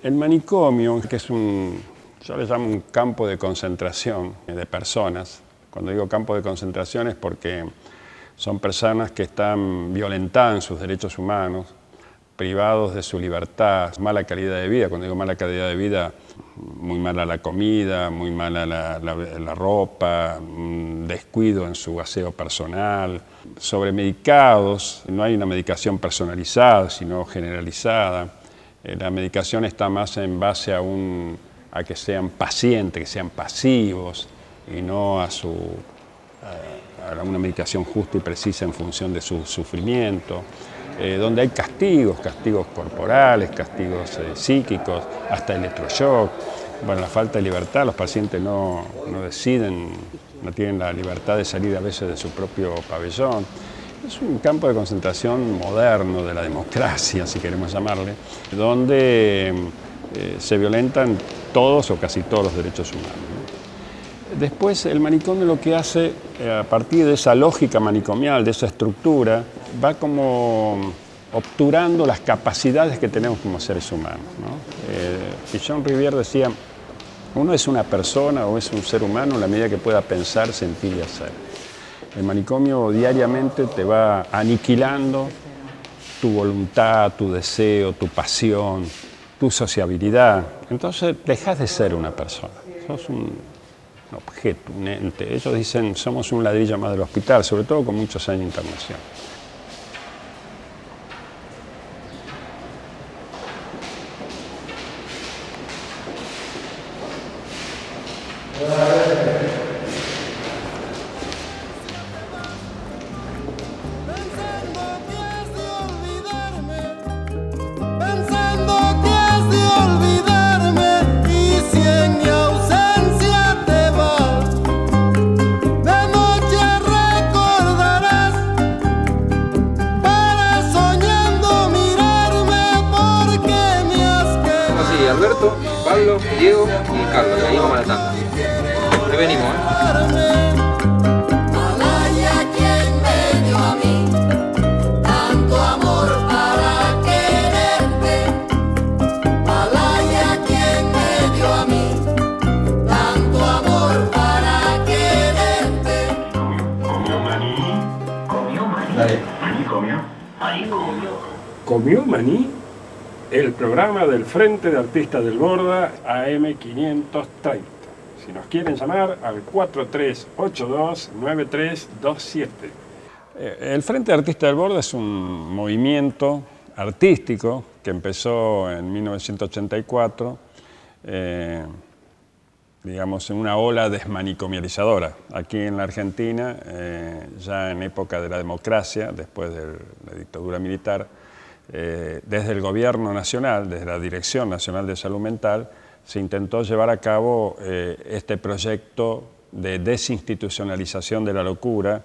El manicomio, que es yo le llamo un campo de concentración de personas. Cuando digo campo de concentración es porque son personas que están violentadas en sus derechos humanos, privados de su libertad, mala calidad de vida. Cuando digo mala calidad de vida, muy mala la comida, muy mala la ropa, descuido en su aseo personal, sobremedicados. No hay una medicación personalizada, sino generalizada. La medicación está más en base a que sean pacientes, que sean pasivos, y no a una medicación justa y precisa en función de su sufrimiento. Donde hay castigos corporales, castigos psíquicos, hasta electroshock. Bueno, la falta de libertad, los pacientes no deciden, no tienen la libertad de salir a veces de su propio pabellón. Es un campo de concentración moderno de la democracia, si queremos llamarle, donde se violentan todos o casi todos los derechos humanos, ¿no? Después, el manicomio lo que hace, a partir de esa lógica manicomial, de esa estructura, va como obturando las capacidades que tenemos como seres humanos, ¿no? Pichon Rivière decía, uno es una persona o es un ser humano en la medida que pueda pensar, sentir y hacer. El manicomio diariamente te va aniquilando tu voluntad, tu deseo, tu pasión, tu sociabilidad. Entonces dejas de ser una persona, sos un objeto, un ente. Ellos dicen, somos un ladrillo más del hospital, sobre todo con muchos años de internación. Alberto, Pablo, Diego y Carlos, y ahí vamos a la tanda. Ahí venimos, Malaya quien me dio a mí tanto amor para quererte. Malaya quien me dio a mí tanto amor para quererte. Comió maní. Comió maní. Dale. Maní comió. Maní comió. ¿Comió maní? El programa del Frente de Artistas del Borda, AM 530. Si nos quieren llamar al 4382-9327. El Frente de Artistas del Borda es un movimiento artístico que empezó en 1984, digamos, en una ola desmanicomializadora. Aquí en la Argentina, ya en época de la democracia, después de la dictadura militar, desde el gobierno nacional, desde la Dirección Nacional de Salud Mental, se intentó llevar a cabo este proyecto de desinstitucionalización de la locura,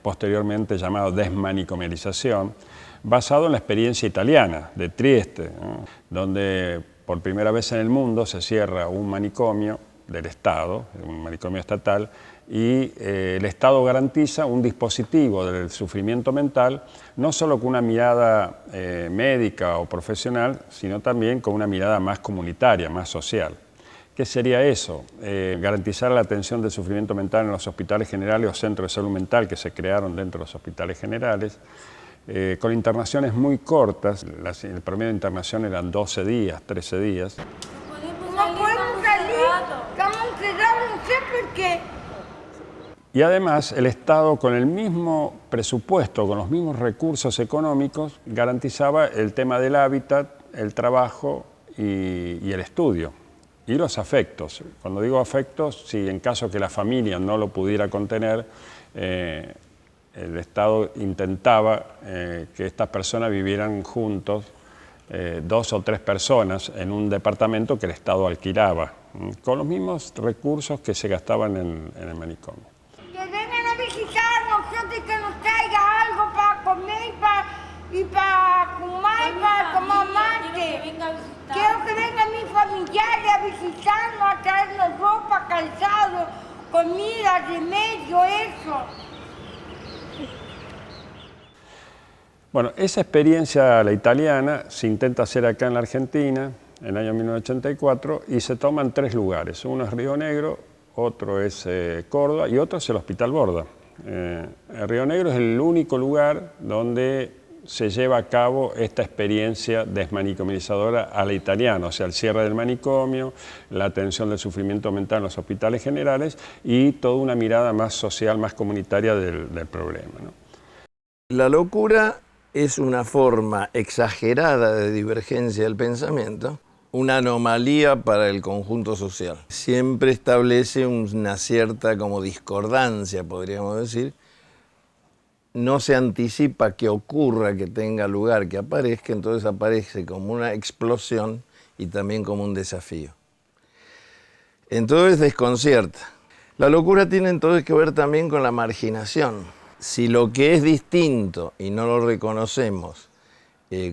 posteriormente llamado desmanicomialización, basado en la experiencia italiana de Trieste, ¿no? Donde por primera vez en el mundo se cierra un manicomio del Estado, un manicomio estatal, y el Estado garantiza un dispositivo del sufrimiento mental, no solo con una mirada médica o profesional, sino también con una mirada más comunitaria, más social. ¿Qué sería eso? Garantizar la atención del sufrimiento mental en los hospitales generales o centros de salud mental que se crearon dentro de los hospitales generales, con internaciones muy cortas. El promedio de internación eran 12 días, 13 días. No podemos salir, estamos encerrados, no sé por qué. Y además el Estado, con el mismo presupuesto, con los mismos recursos económicos, garantizaba el tema del hábitat, el trabajo y el estudio. Y los afectos. Cuando digo afectos, si en caso que la familia no lo pudiera contener, el Estado intentaba que estas personas vivieran juntos, 2 o 3 personas, en un departamento que el Estado alquilaba, con los mismos recursos que se gastaban en el manicomio. Que vengan a visitarnos, gente que nos traiga algo para comer y para fumar, para tomar mate. Quiero que vengan mis familiares a visitarnos, a traernos ropa, calzado, comida, remedio, eso. Bueno, esa experiencia, la italiana, se intenta hacer acá en la Argentina, en el año 1984, y se toman 3 lugares. Uno es Río Negro, otro es Córdoba y otro es el Hospital Borda. El Río Negro es el único lugar donde se lleva a cabo esta experiencia desmanicomizadora a la italiana, o sea, el cierre del manicomio, la atención del sufrimiento mental en los hospitales generales y toda una mirada más social, más comunitaria del problema, ¿no? La locura es una forma exagerada de divergencia del pensamiento, una anomalía para el conjunto social. Siempre establece una cierta como discordancia, podríamos decir. No se anticipa que ocurra, que tenga lugar, que aparezca, entonces aparece como una explosión y también como un desafío. Entonces desconcierta. La locura tiene entonces que ver también con la marginación. Si lo que es distinto y no lo reconocemos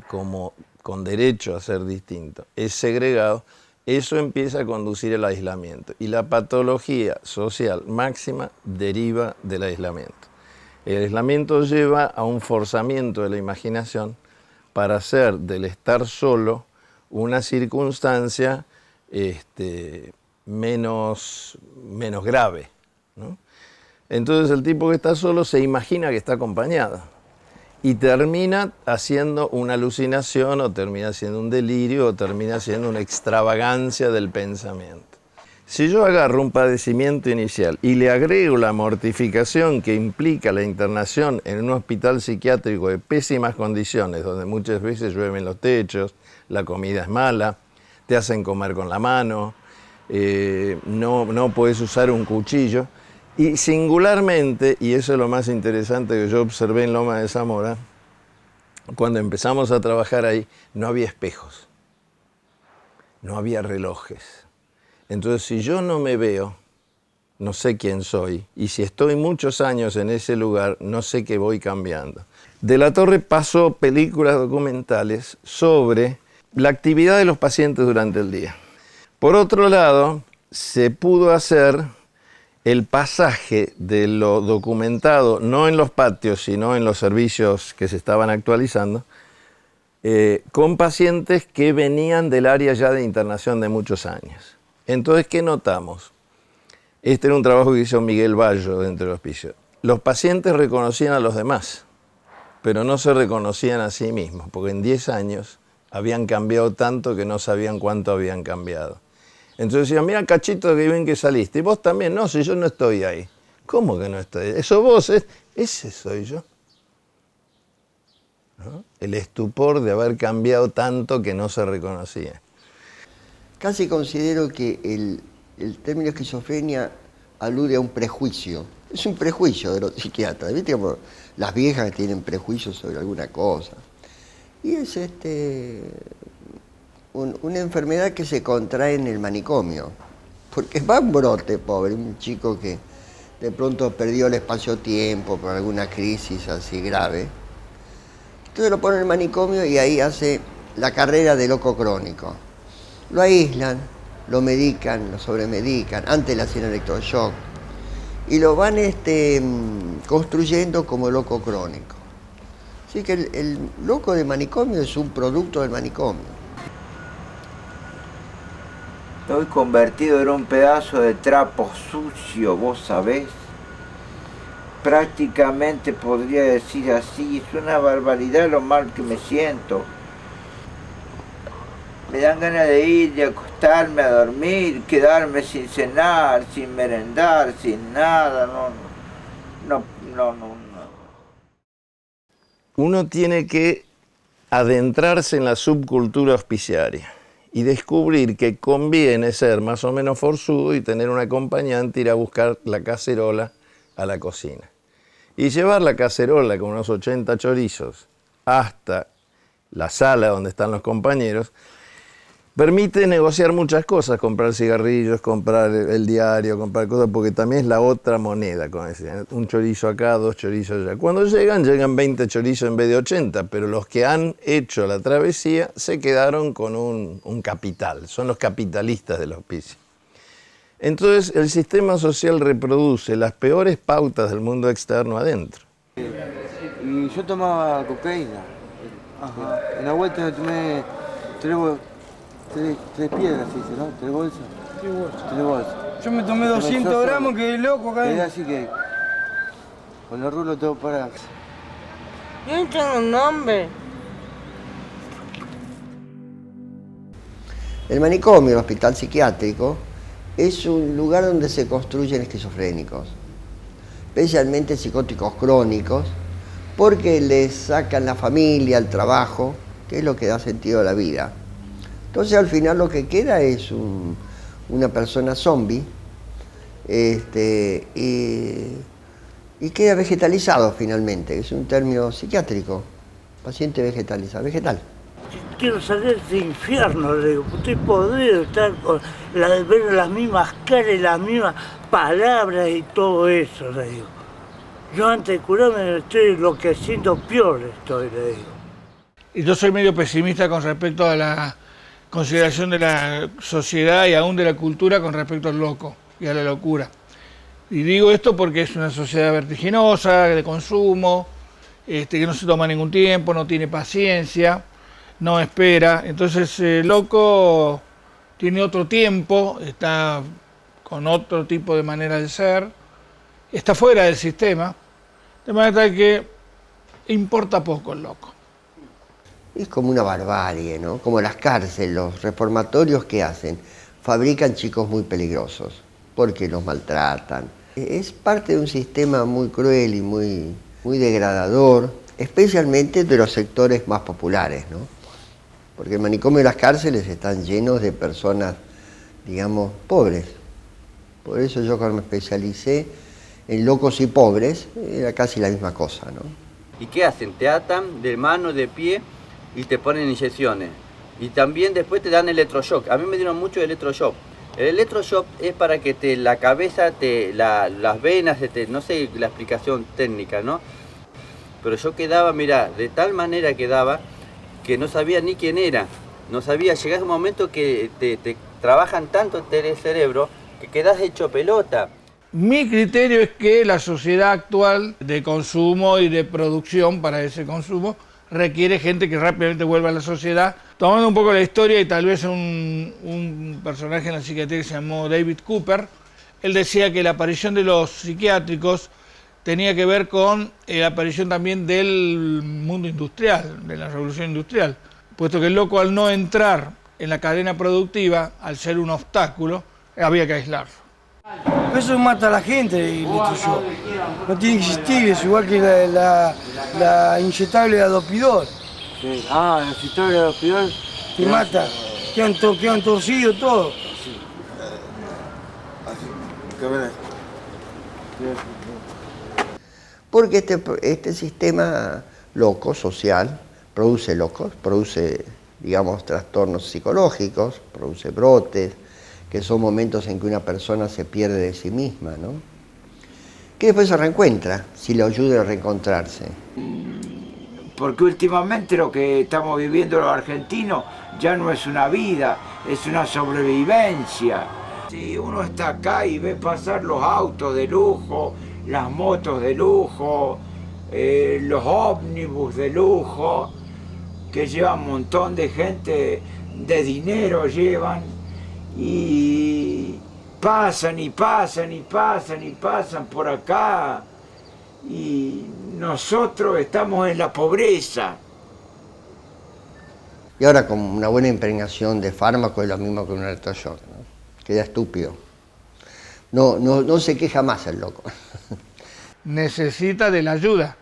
como con derecho a ser distinto es segregado, eso empieza a conducir al aislamiento. Y la patología social máxima deriva del aislamiento. El aislamiento lleva a un forzamiento de la imaginación para hacer del estar solo una circunstancia menos grave, ¿no? Entonces el tipo que está solo se imagina que está acompañado y termina haciendo una alucinación o termina haciendo un delirio o termina haciendo una extravagancia del pensamiento. Si yo agarro un padecimiento inicial y le agrego la mortificación que implica la internación en un hospital psiquiátrico de pésimas condiciones, donde muchas veces llueven los techos, la comida es mala, te hacen comer con la mano, no puedes usar un cuchillo, y singularmente, y eso es lo más interesante que yo observé en Loma de Zamora, cuando empezamos a trabajar ahí, no había espejos, no había relojes. Entonces, si yo no me veo, no sé quién soy. Y si estoy muchos años en ese lugar, no sé qué voy cambiando. De la Torre pasó películas documentales sobre la actividad de los pacientes durante el día. Por otro lado, se pudo hacer el pasaje de lo documentado, no en los patios, sino en los servicios que se estaban actualizando, con pacientes que venían del área ya de internación de muchos años. Entonces, ¿qué notamos? Este era un trabajo que hizo Miguel Bayo dentro del hospicio. Los pacientes reconocían a los demás, pero no se reconocían a sí mismos, porque en 10 años habían cambiado tanto que no sabían cuánto habían cambiado. Entonces decían, mira, Cachito, que bien que saliste. Y vos también, no, si yo no estoy ahí. ¿Cómo que no estoy ahí? Eso vos, ese soy yo. ¿No? El estupor de haber cambiado tanto que no se reconocía. Casi considero que el término esquizofrenia alude a un prejuicio. Es un prejuicio de los psiquiatras. ¿Viste? Como las viejas que tienen prejuicios sobre alguna cosa. Y es una enfermedad que se contrae en el manicomio. Porque va un brote, pobre, un chico que de pronto perdió el espacio-tiempo por alguna crisis así grave. Entonces lo ponen en el manicomio y ahí hace la carrera de loco crónico. Lo aíslan, lo medican, lo sobremedican, antes le hacían electroshock, y lo van construyendo como loco crónico. Así que el loco de manicomio es un producto del manicomio. Estoy convertido en un pedazo de trapo sucio, vos sabés. Prácticamente podría decir así, es una barbaridad lo mal que me siento. Me dan ganas de ir, de acostarme a dormir, quedarme sin cenar, sin merendar, sin nada, no. Uno tiene que adentrarse en la subcultura hospiciaria y descubrir que conviene ser más o menos forzudo y tener un acompañante, ir a buscar la cacerola a la cocina. Y llevar la cacerola con unos 80 chorizos hasta la sala donde están los compañeros, permite negociar muchas cosas, comprar cigarrillos, comprar el diario, comprar cosas, porque también es la otra moneda, como decían, un chorizo acá, 2 chorizos allá. Cuando llegan 20 chorizos en vez de 80, pero los que han hecho la travesía se quedaron con un capital, son los capitalistas del hospicio. Entonces el sistema social reproduce las peores pautas del mundo externo adentro. Y yo tomaba cocaína. Ajá. En la vuelta me tomé Tres piedras, dice, ¿no? Tres bolsas. Tres bolsas. Yo me tomé 200 gramos, quedé loco acá. Es así que con el rulo tengo para... Yo no tengo nombre. El manicomio, el hospital psiquiátrico, es un lugar donde se construyen esquizofrénicos, especialmente psicóticos crónicos, porque les sacan la familia, el trabajo, que es lo que da sentido a la vida. Entonces al final lo que queda es una persona zombie y queda vegetalizado finalmente, es un término psiquiátrico, paciente vegetal. Quiero salir de este infierno, le digo, estoy podrido de estar con ver las mismas caras, las mismas palabras y todo eso, le digo. Yo antes de curarme estoy enloqueciendo peor, le digo. Y yo soy medio pesimista con respecto a la consideración de la sociedad y aún de la cultura con respecto al loco y a la locura. Y digo esto porque es una sociedad vertiginosa, de consumo, que no se toma ningún tiempo, no tiene paciencia, no espera. Entonces el loco tiene otro tiempo, está con otro tipo de manera de ser, está fuera del sistema, de manera tal que importa poco el loco. Es como una barbarie, ¿no? Como las cárceles, los reformatorios que hacen, fabrican chicos muy peligrosos, porque los maltratan. Es parte de un sistema muy cruel y muy degradador, especialmente de los sectores más populares, ¿no? Porque el manicomio y las cárceles están llenos de personas, digamos, pobres. Por eso yo cuando me especialicé en locos y pobres, era casi la misma cosa, ¿no? ¿Y qué hacen? Te atan de mano, de pie y te ponen inyecciones. Y también después te dan electroshock. A mí me dieron mucho electroshock. El electroshock es para que la cabeza, las venas, no sé la explicación técnica, ¿no? Pero yo quedaba, mira, de tal manera quedaba que no sabía ni quién era. No sabía, llegás un momento que te trabajan tanto el cerebro que quedás hecho pelota. Mi criterio es que la sociedad actual de consumo y de producción para ese consumo requiere gente que rápidamente vuelva a la sociedad. Tomando un poco la historia y tal vez un personaje en la psiquiatría que se llamó David Cooper, él decía que la aparición de los psiquiátricos tenía que ver con la aparición también del mundo industrial, de la revolución industrial, puesto que el loco al no entrar en la cadena productiva, al ser un obstáculo, había que aislarlo. Eso mata a la gente, yo. No tiene que existir, es igual que la inyectable de adopidor. Sí. Ah, la inyectable de adopidor. Te mata, quedan torcidos todos. Porque este sistema loco, social, produce locos, produce, digamos, trastornos psicológicos, produce brotes, que son momentos en que una persona se pierde de sí misma, ¿no? Que después se reencuentra, si le ayuda a reencontrarse. Porque últimamente lo que estamos viviendo los argentinos ya no es una vida, es una sobrevivencia. Si uno está acá y ve pasar los autos de lujo, las motos de lujo, los ómnibus de lujo, que llevan un montón de gente, de dinero llevan, y pasan y pasan y pasan y pasan por acá, y nosotros estamos en la pobreza. Y ahora con una buena impregnación de fármaco es lo mismo que un electroshock, ¿no? Queda estúpido. No se queja más el loco. Necesita de la ayuda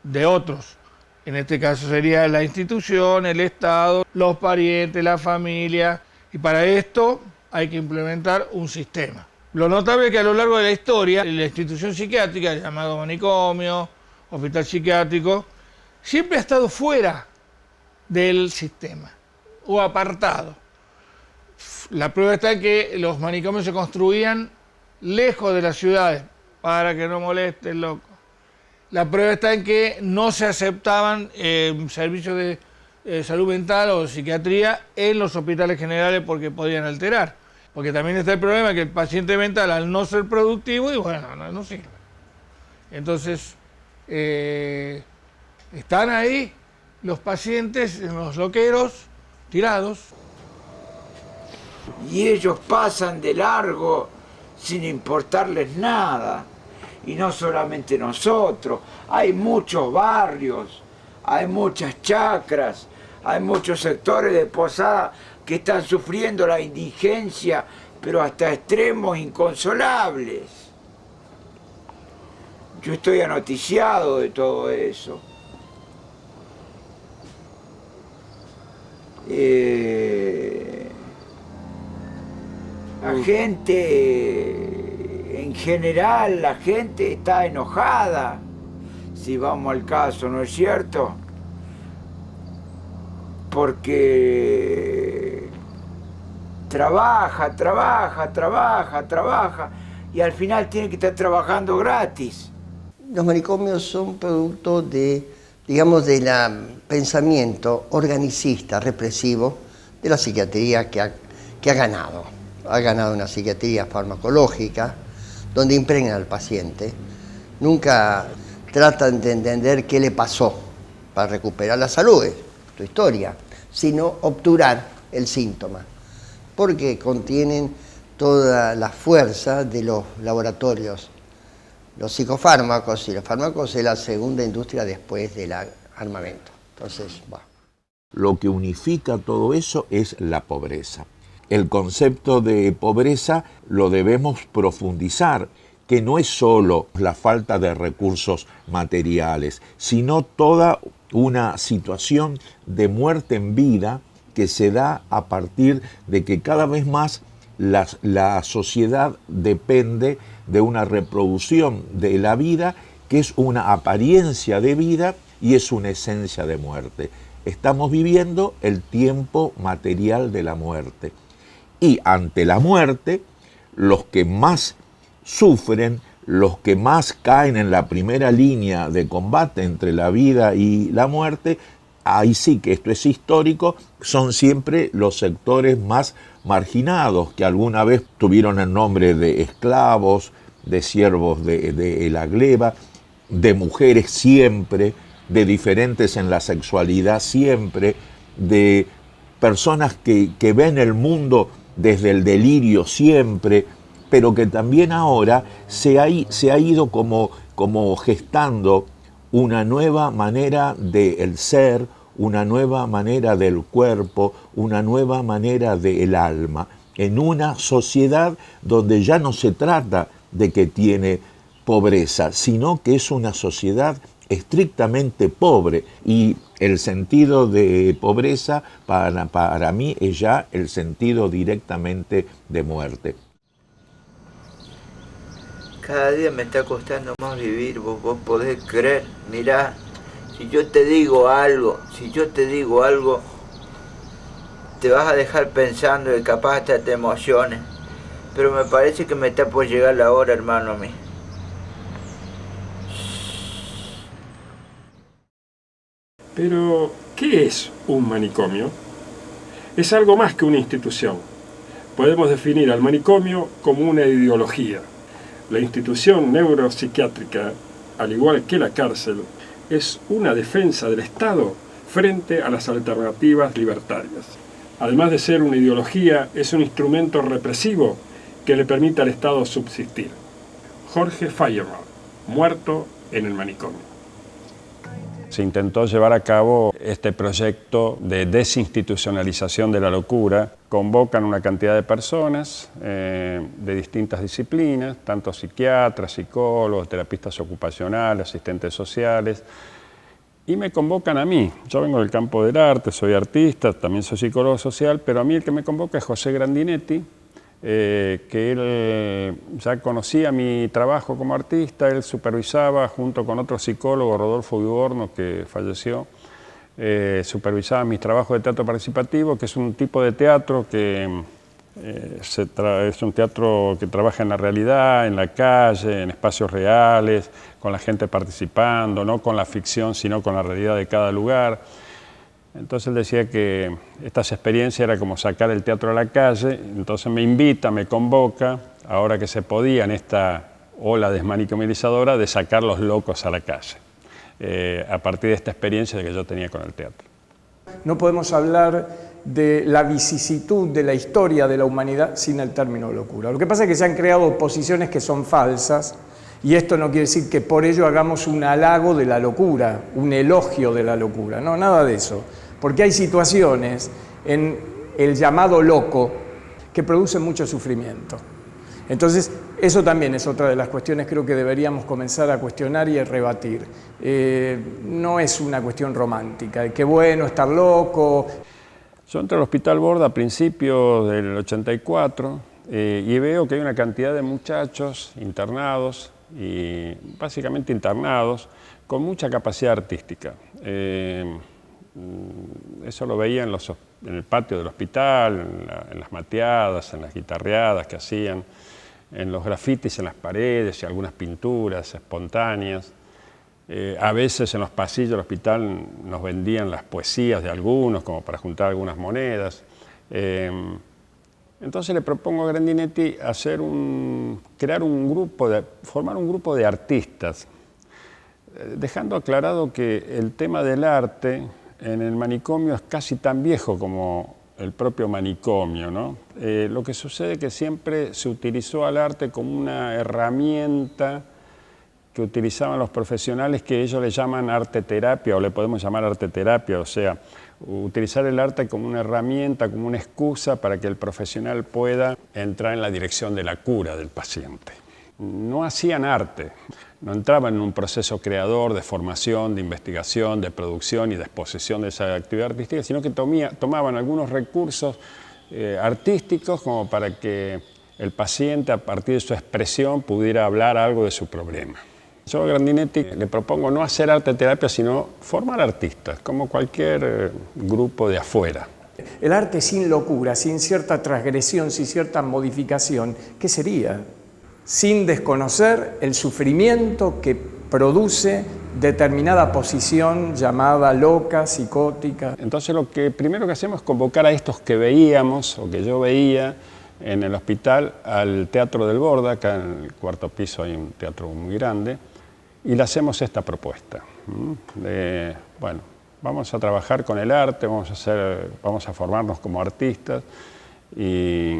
de otros. En este caso sería la institución, el Estado, los parientes, la familia. Y para esto hay que implementar un sistema. Lo notable es que a lo largo de la historia, la institución psiquiátrica, llamado manicomio, hospital psiquiátrico, siempre ha estado fuera del sistema o apartado. La prueba está en que los manicomios se construían lejos de las ciudades para que no moleste el loco. La prueba está en que no se aceptaban servicios de salud mental o psiquiatría en los hospitales generales porque podían alterar. Porque también está el problema que el paciente mental, al no ser productivo, y bueno, no sirve. Entonces, están ahí los pacientes, los loqueros, tirados. Y ellos pasan de largo sin importarles nada. Y no solamente nosotros, hay muchos barrios, hay muchas chacras, hay muchos sectores de Posada que están sufriendo la indigencia, pero hasta extremos inconsolables. Yo estoy anoticiado de todo eso. La gente, en general, la gente está enojada, si vamos al caso, ¿no es cierto? Porque trabaja y al final tiene que estar trabajando gratis. Los manicomios son producto de, digamos, del pensamiento organicista, represivo de la psiquiatría que ha ganado. Ha ganado una psiquiatría farmacológica donde impregna al paciente. Nunca tratan de entender qué le pasó para recuperar la salud, es tu historia, sino obturar el síntoma, porque contienen toda la fuerza de los laboratorios. Los psicofármacos y los fármacos es la segunda industria después del armamento. Entonces, va. Lo que unifica todo eso es la pobreza. El concepto de pobreza lo debemos profundizar, que no es solo la falta de recursos materiales, sino toda una situación de muerte en vida que se da a partir de que cada vez más la sociedad depende de una reproducción de la vida que es una apariencia de vida y es una esencia de muerte. Estamos viviendo el tiempo material de la muerte. Y ante la muerte, los que más sufren, los que más caen en la primera línea de combate entre la vida y la muerte, ahí sí que esto es histórico, son siempre los sectores más marginados, que alguna vez tuvieron el nombre de esclavos, de siervos de la gleba, de mujeres siempre, de diferentes en la sexualidad siempre, de personas que ven el mundo desde el delirio siempre, pero que también ahora se ha ido como gestando una nueva manera del ser, una nueva manera del cuerpo, una nueva manera del alma, en una sociedad donde ya no se trata de que tiene pobreza, sino que es una sociedad estrictamente pobre, y el sentido de pobreza para mí es ya el sentido directamente de muerte. Cada día me está costando más vivir, vos podés creer. Mirá, si yo te digo algo, te vas a dejar pensando y capaz hasta te emociones, pero me parece que me está por llegar la hora, hermano, a mí. Pero, ¿qué es un manicomio? Es algo más que una institución. Podemos definir al manicomio como una ideología. La institución neuropsiquiátrica, al igual que la cárcel, es una defensa del Estado frente a las alternativas libertarias. Además de ser una ideología, es un instrumento represivo que le permite al Estado subsistir. Jorge Feuerbach, muerto en el manicomio. Se intentó llevar a cabo este proyecto de desinstitucionalización de la locura. Convocan una cantidad de personas de distintas disciplinas, tanto psiquiatras, psicólogos, terapistas ocupacionales, asistentes sociales, y me convocan a mí. Yo vengo del campo del arte, soy artista, también soy psicólogo social, pero a mí el que me convoca es José Grandinetti, que él ya conocía mi trabajo como artista. Él supervisaba junto con otro psicólogo, Rodolfo Viborno, que falleció, supervisaba mis trabajos de teatro participativo, que es un tipo de teatro que es un teatro que trabaja en la realidad, en la calle, en espacios reales, con la gente participando, no con la ficción, sino con la realidad de cada lugar. Entonces él decía que estas experiencias era como sacar el teatro a la calle. Entonces me invita, me convoca, ahora que se podía en esta ola desmanicomializadora, de sacar los locos a la calle, a partir de esta experiencia que yo tenía con el teatro. No podemos hablar de la vicisitud de la historia de la humanidad sin el término locura. Lo que pasa es que se han creado posiciones que son falsas, y esto no quiere decir que por ello hagamos un halago de la locura, un elogio de la locura, no, nada de eso. Porque hay situaciones en el llamado loco que producen mucho sufrimiento. Entonces, eso también es otra de las cuestiones creo que deberíamos comenzar a cuestionar y a rebatir. No es una cuestión romántica, qué bueno estar loco. Yo entré al Hospital Borda a principios del 84 y veo que hay una cantidad de muchachos internados, y básicamente internados, con mucha capacidad artística. Eso lo veía en el patio del hospital, en las mateadas, en las guitarreadas que hacían, en los grafitis en las paredes y algunas pinturas espontáneas. A veces en los pasillos del hospital nos vendían las poesías de algunos, como para juntar algunas monedas. Entonces le propongo a Grandinetti formar un grupo de artistas, dejando aclarado que el tema del arte en el manicomio es casi tan viejo como el propio manicomio, ¿no? Lo que sucede es que siempre se utilizó al arte como una herramienta que utilizaban los profesionales, que ellos le llaman arte terapia, o le podemos llamar arte terapia, o sea, utilizar el arte como una herramienta, como una excusa para que el profesional pueda entrar en la dirección de la cura del paciente. No hacían arte, no entraban en un proceso creador de formación, de investigación, de producción y de exposición de esa actividad artística, sino que tomaban algunos recursos artísticos como para que el paciente, a partir de su expresión, pudiera hablar algo de su problema. Yo a Grandinetti le propongo no hacer arte terapia, sino formar artistas, como cualquier grupo de afuera. El arte sin locura, sin cierta transgresión, sin cierta modificación, ¿qué sería? Sin desconocer el sufrimiento que produce determinada posición llamada loca, psicótica. Entonces lo que primero que hacemos es convocar a estos que veíamos, o que yo veía en el hospital, al Teatro del Borda. Acá en el cuarto piso hay un teatro muy grande, y le hacemos esta propuesta. Bueno, vamos a trabajar con el arte, vamos a formarnos como artistas, y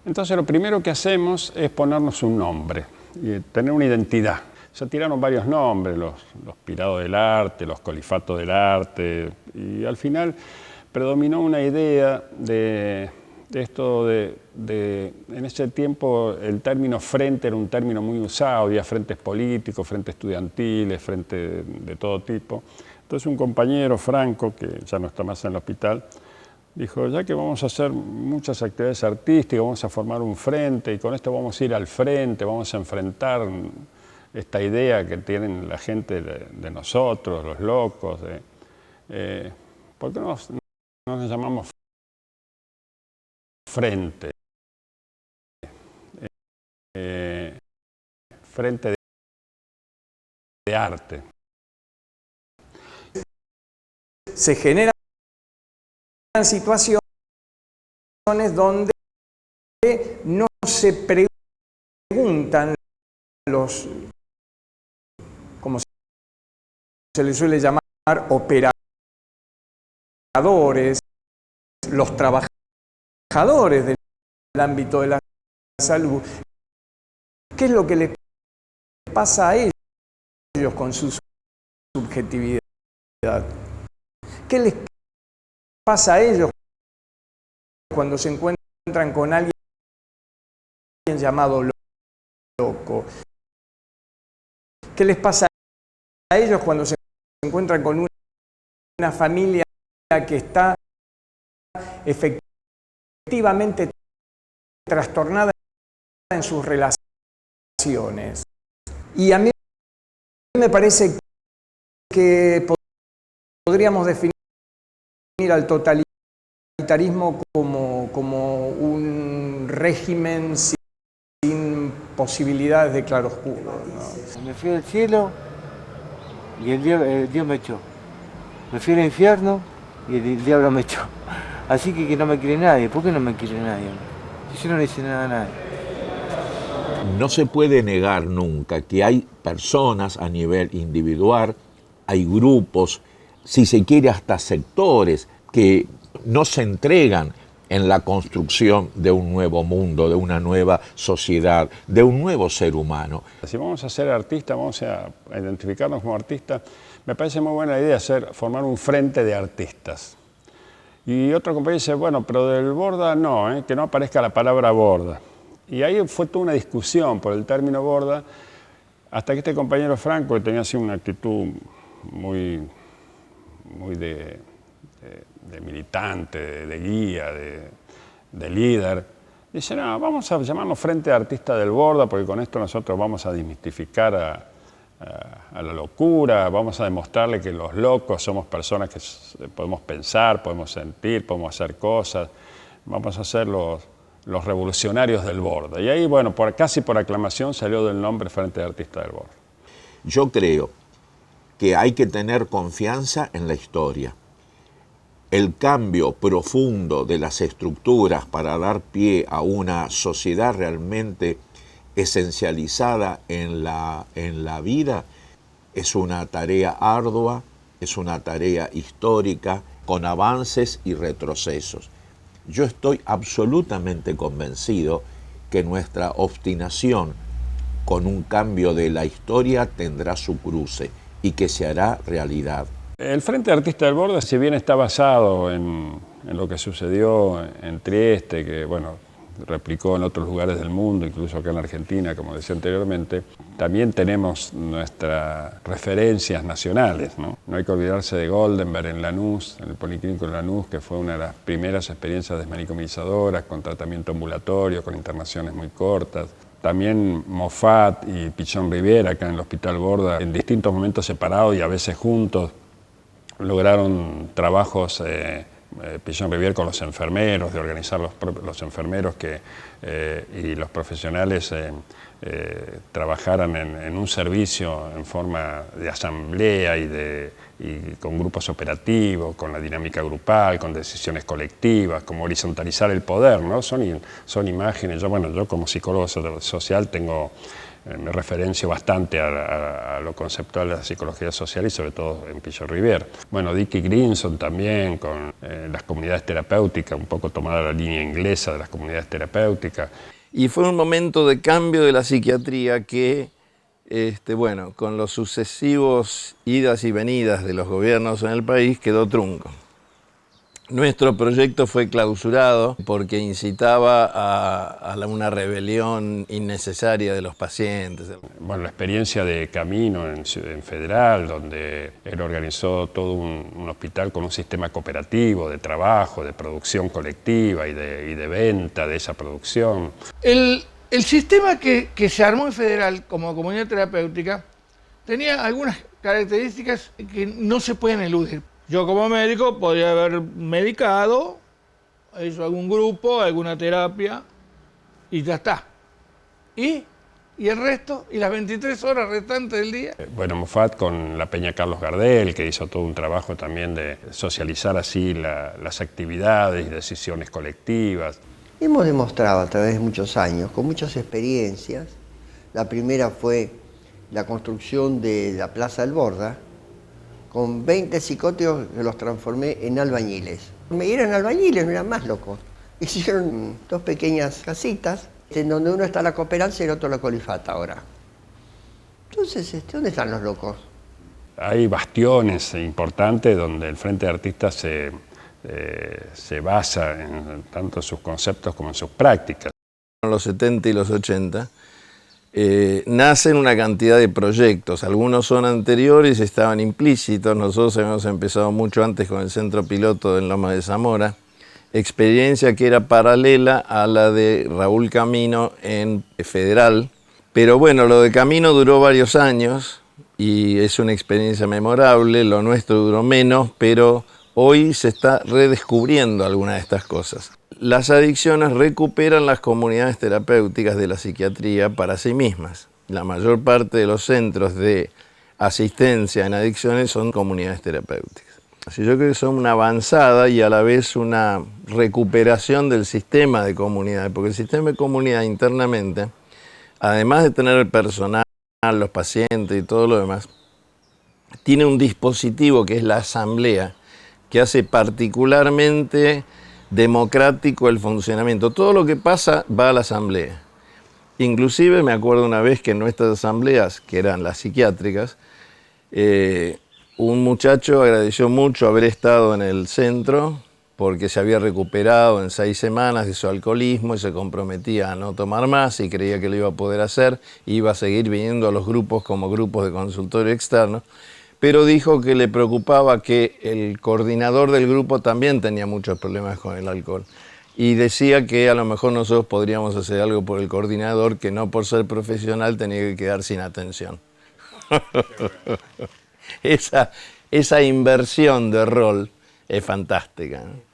entonces lo primero que hacemos es ponernos un nombre y tener una identidad. Se tiraron varios nombres, los Pirados del Arte, los Colifatos del Arte, y al final predominó una idea de esto en ese tiempo el término frente era un término muy usado, había frentes políticos, frentes estudiantiles, frentes de todo tipo. Entonces un compañero, Franco, que ya no está más en el hospital, dijo, ya que vamos a hacer muchas actividades artísticas, vamos a formar un frente, y con esto vamos a ir al frente, vamos a enfrentar esta idea que tienen la gente de nosotros, los locos. ¿Por qué no nos llamamos frente? Frente de arte. Se generan situaciones donde no se preguntan como se les suele llamar, operadores, los trabajadores del ámbito de la salud, ¿qué es lo que les pasa a ellos con su subjetividad? ¿Qué les pasa a ellos cuando se encuentran con alguien llamado loco? ¿Qué les pasa a ellos cuando se encuentran con una familia que está efectivamente trastornada en sus relaciones? Y a mí me parece que podríamos definir al totalitarismo como un régimen sin posibilidades de claroscuro, ¿no? Me fui al cielo y el Dios me echó. Me fui al infierno y el diablo me echó. Así que no me quiere nadie. ¿Por qué no me quiere nadie? Yo no le hice nada a nadie. No se puede negar nunca que hay personas a nivel individual, hay grupos, si se quiere hasta sectores, que no se entregan en la construcción de un nuevo mundo, de una nueva sociedad, de un nuevo ser humano. Si vamos a ser artistas, vamos a identificarnos como artistas, me parece muy buena la idea formar un frente de artistas. Y otro compañero dice, bueno, pero del Borda no, que no aparezca la palabra Borda. Y ahí fue toda una discusión por el término Borda, hasta que este compañero Franco, que tenía así una actitud muy de militante, de guía, de líder, dice, no, vamos a llamarnos Frente de Artistas del Borda, porque con esto nosotros vamos a desmistificar a la locura, vamos a demostrarle que los locos somos personas que podemos pensar, podemos sentir, podemos hacer cosas, vamos a ser los revolucionarios del Borda. Y ahí, bueno, casi por aclamación salió del nombre Frente de Artistas del Borda. Yo creo que hay que tener confianza en la historia. El cambio profundo de las estructuras para dar pie a una sociedad realmente esencializada en la vida es una tarea ardua, es una tarea histórica, con avances y retrocesos. Yo estoy absolutamente convencido que nuestra obstinación con un cambio de la historia tendrá su cruce y que se hará realidad. El Frente de Artistas del Borda, si bien está basado en lo que sucedió en Trieste, que bueno, replicó en otros lugares del mundo, incluso acá en Argentina, como decía anteriormente, también tenemos nuestras referencias nacionales, ¿no? No hay que olvidarse de Goldenberg en Lanús, en el Policlínico de Lanús, que fue una de las primeras experiencias desmanicomizadoras, con tratamiento ambulatorio, con internaciones muy cortas. También Moffat y Pichón Riviera, acá en el Hospital Borda, en distintos momentos separados y a veces juntos, lograron trabajos, Pichón Riviera con los enfermeros, de organizar los enfermeros y los profesionales trabajaran en un servicio en forma de asamblea y con grupos operativos, con la dinámica grupal, con decisiones colectivas, como horizontalizar el poder, ¿no? Son imágenes. Yo como psicólogo social me referencio bastante a lo conceptual de la psicología social y sobre todo en Pichón Riviera. Bueno, Dickie Grinson también con las comunidades terapéuticas, un poco tomada la línea inglesa de las comunidades terapéuticas. Y fue un momento de cambio de la psiquiatría que, bueno, con los sucesivos idas y venidas de los gobiernos en el país quedó trunco. Nuestro proyecto fue clausurado porque incitaba a una rebelión innecesaria de los pacientes. Bueno, la experiencia de Camino en Federal, donde él organizó todo un hospital con un sistema cooperativo de trabajo, de producción colectiva y de venta de esa producción. El sistema que se armó en Federal como comunidad terapéutica tenía algunas características que no se pueden eludir. Yo como médico podría haber medicado, hecho algún grupo, alguna terapia y ya está. ¿Y el resto? ¿Y las 23 horas restantes del día? Bueno, Moffat con la Peña Carlos Gardel, que hizo todo un trabajo también de socializar así las actividades y decisiones colectivas. Hemos demostrado a través de muchos años, con muchas experiencias. La primera fue la construcción de la Plaza del Borda, con 20 psicóticos que los transformé en albañiles. Eran albañiles, no eran más locos. Hicieron 2 pequeñas casitas, en donde uno está la cooperancia y el otro la colifata ahora. Entonces, ¿dónde están los locos? Hay bastiones importantes donde el Frente de Artistas se basa tanto en sus conceptos como en sus prácticas. En los 70 y los 80, nacen una cantidad de proyectos, algunos son anteriores, estaban implícitos, nosotros hemos empezado mucho antes con el centro piloto en Loma de Zamora, experiencia que era paralela a la de Raúl Camino en Federal, pero bueno, lo de Camino duró varios años y es una experiencia memorable, lo nuestro duró menos, pero hoy se está redescubriendo alguna de estas cosas. Las adicciones recuperan las comunidades terapéuticas de la psiquiatría para sí mismas. La mayor parte de los centros de asistencia en adicciones son comunidades terapéuticas. Así yo creo que son una avanzada y a la vez una recuperación del sistema de comunidad, porque el sistema de comunidad internamente, además de tener el personal, los pacientes y todo lo demás, tiene un dispositivo que es la asamblea, que hace particularmente democrático el funcionamiento. Todo lo que pasa va a la asamblea. Inclusive me acuerdo una vez que en nuestras asambleas, que eran las psiquiátricas, un muchacho agradeció mucho haber estado en el centro porque se había recuperado en 6 semanas de su alcoholismo y se comprometía a no tomar más y creía que lo iba a poder hacer, iba a seguir viniendo a los grupos como grupos de consultorio externo, pero dijo que le preocupaba que el coordinador del grupo también tenía muchos problemas con el alcohol. Y decía que a lo mejor nosotros podríamos hacer algo por el coordinador, que no por ser profesional tenía que quedar sin atención. Esa inversión de rol es fantástica, ¿no?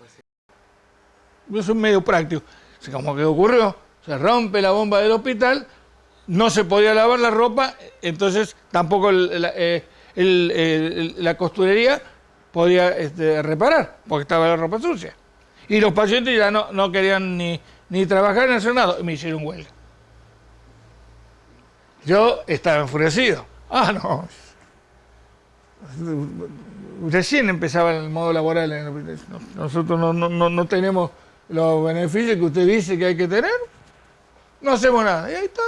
Es un medio práctico. Como que ocurrió, se rompe la bomba del hospital, no se podía lavar la ropa, entonces tampoco la costurería podía reparar, porque estaba la ropa sucia. Y los pacientes ya no querían ni trabajar ni hacer nada, y me hicieron huelga. Yo estaba enfurecido. No. Recién empezaba el modo laboral. Nosotros no tenemos los beneficios que usted dice que hay que tener. No hacemos nada. Y ahí está.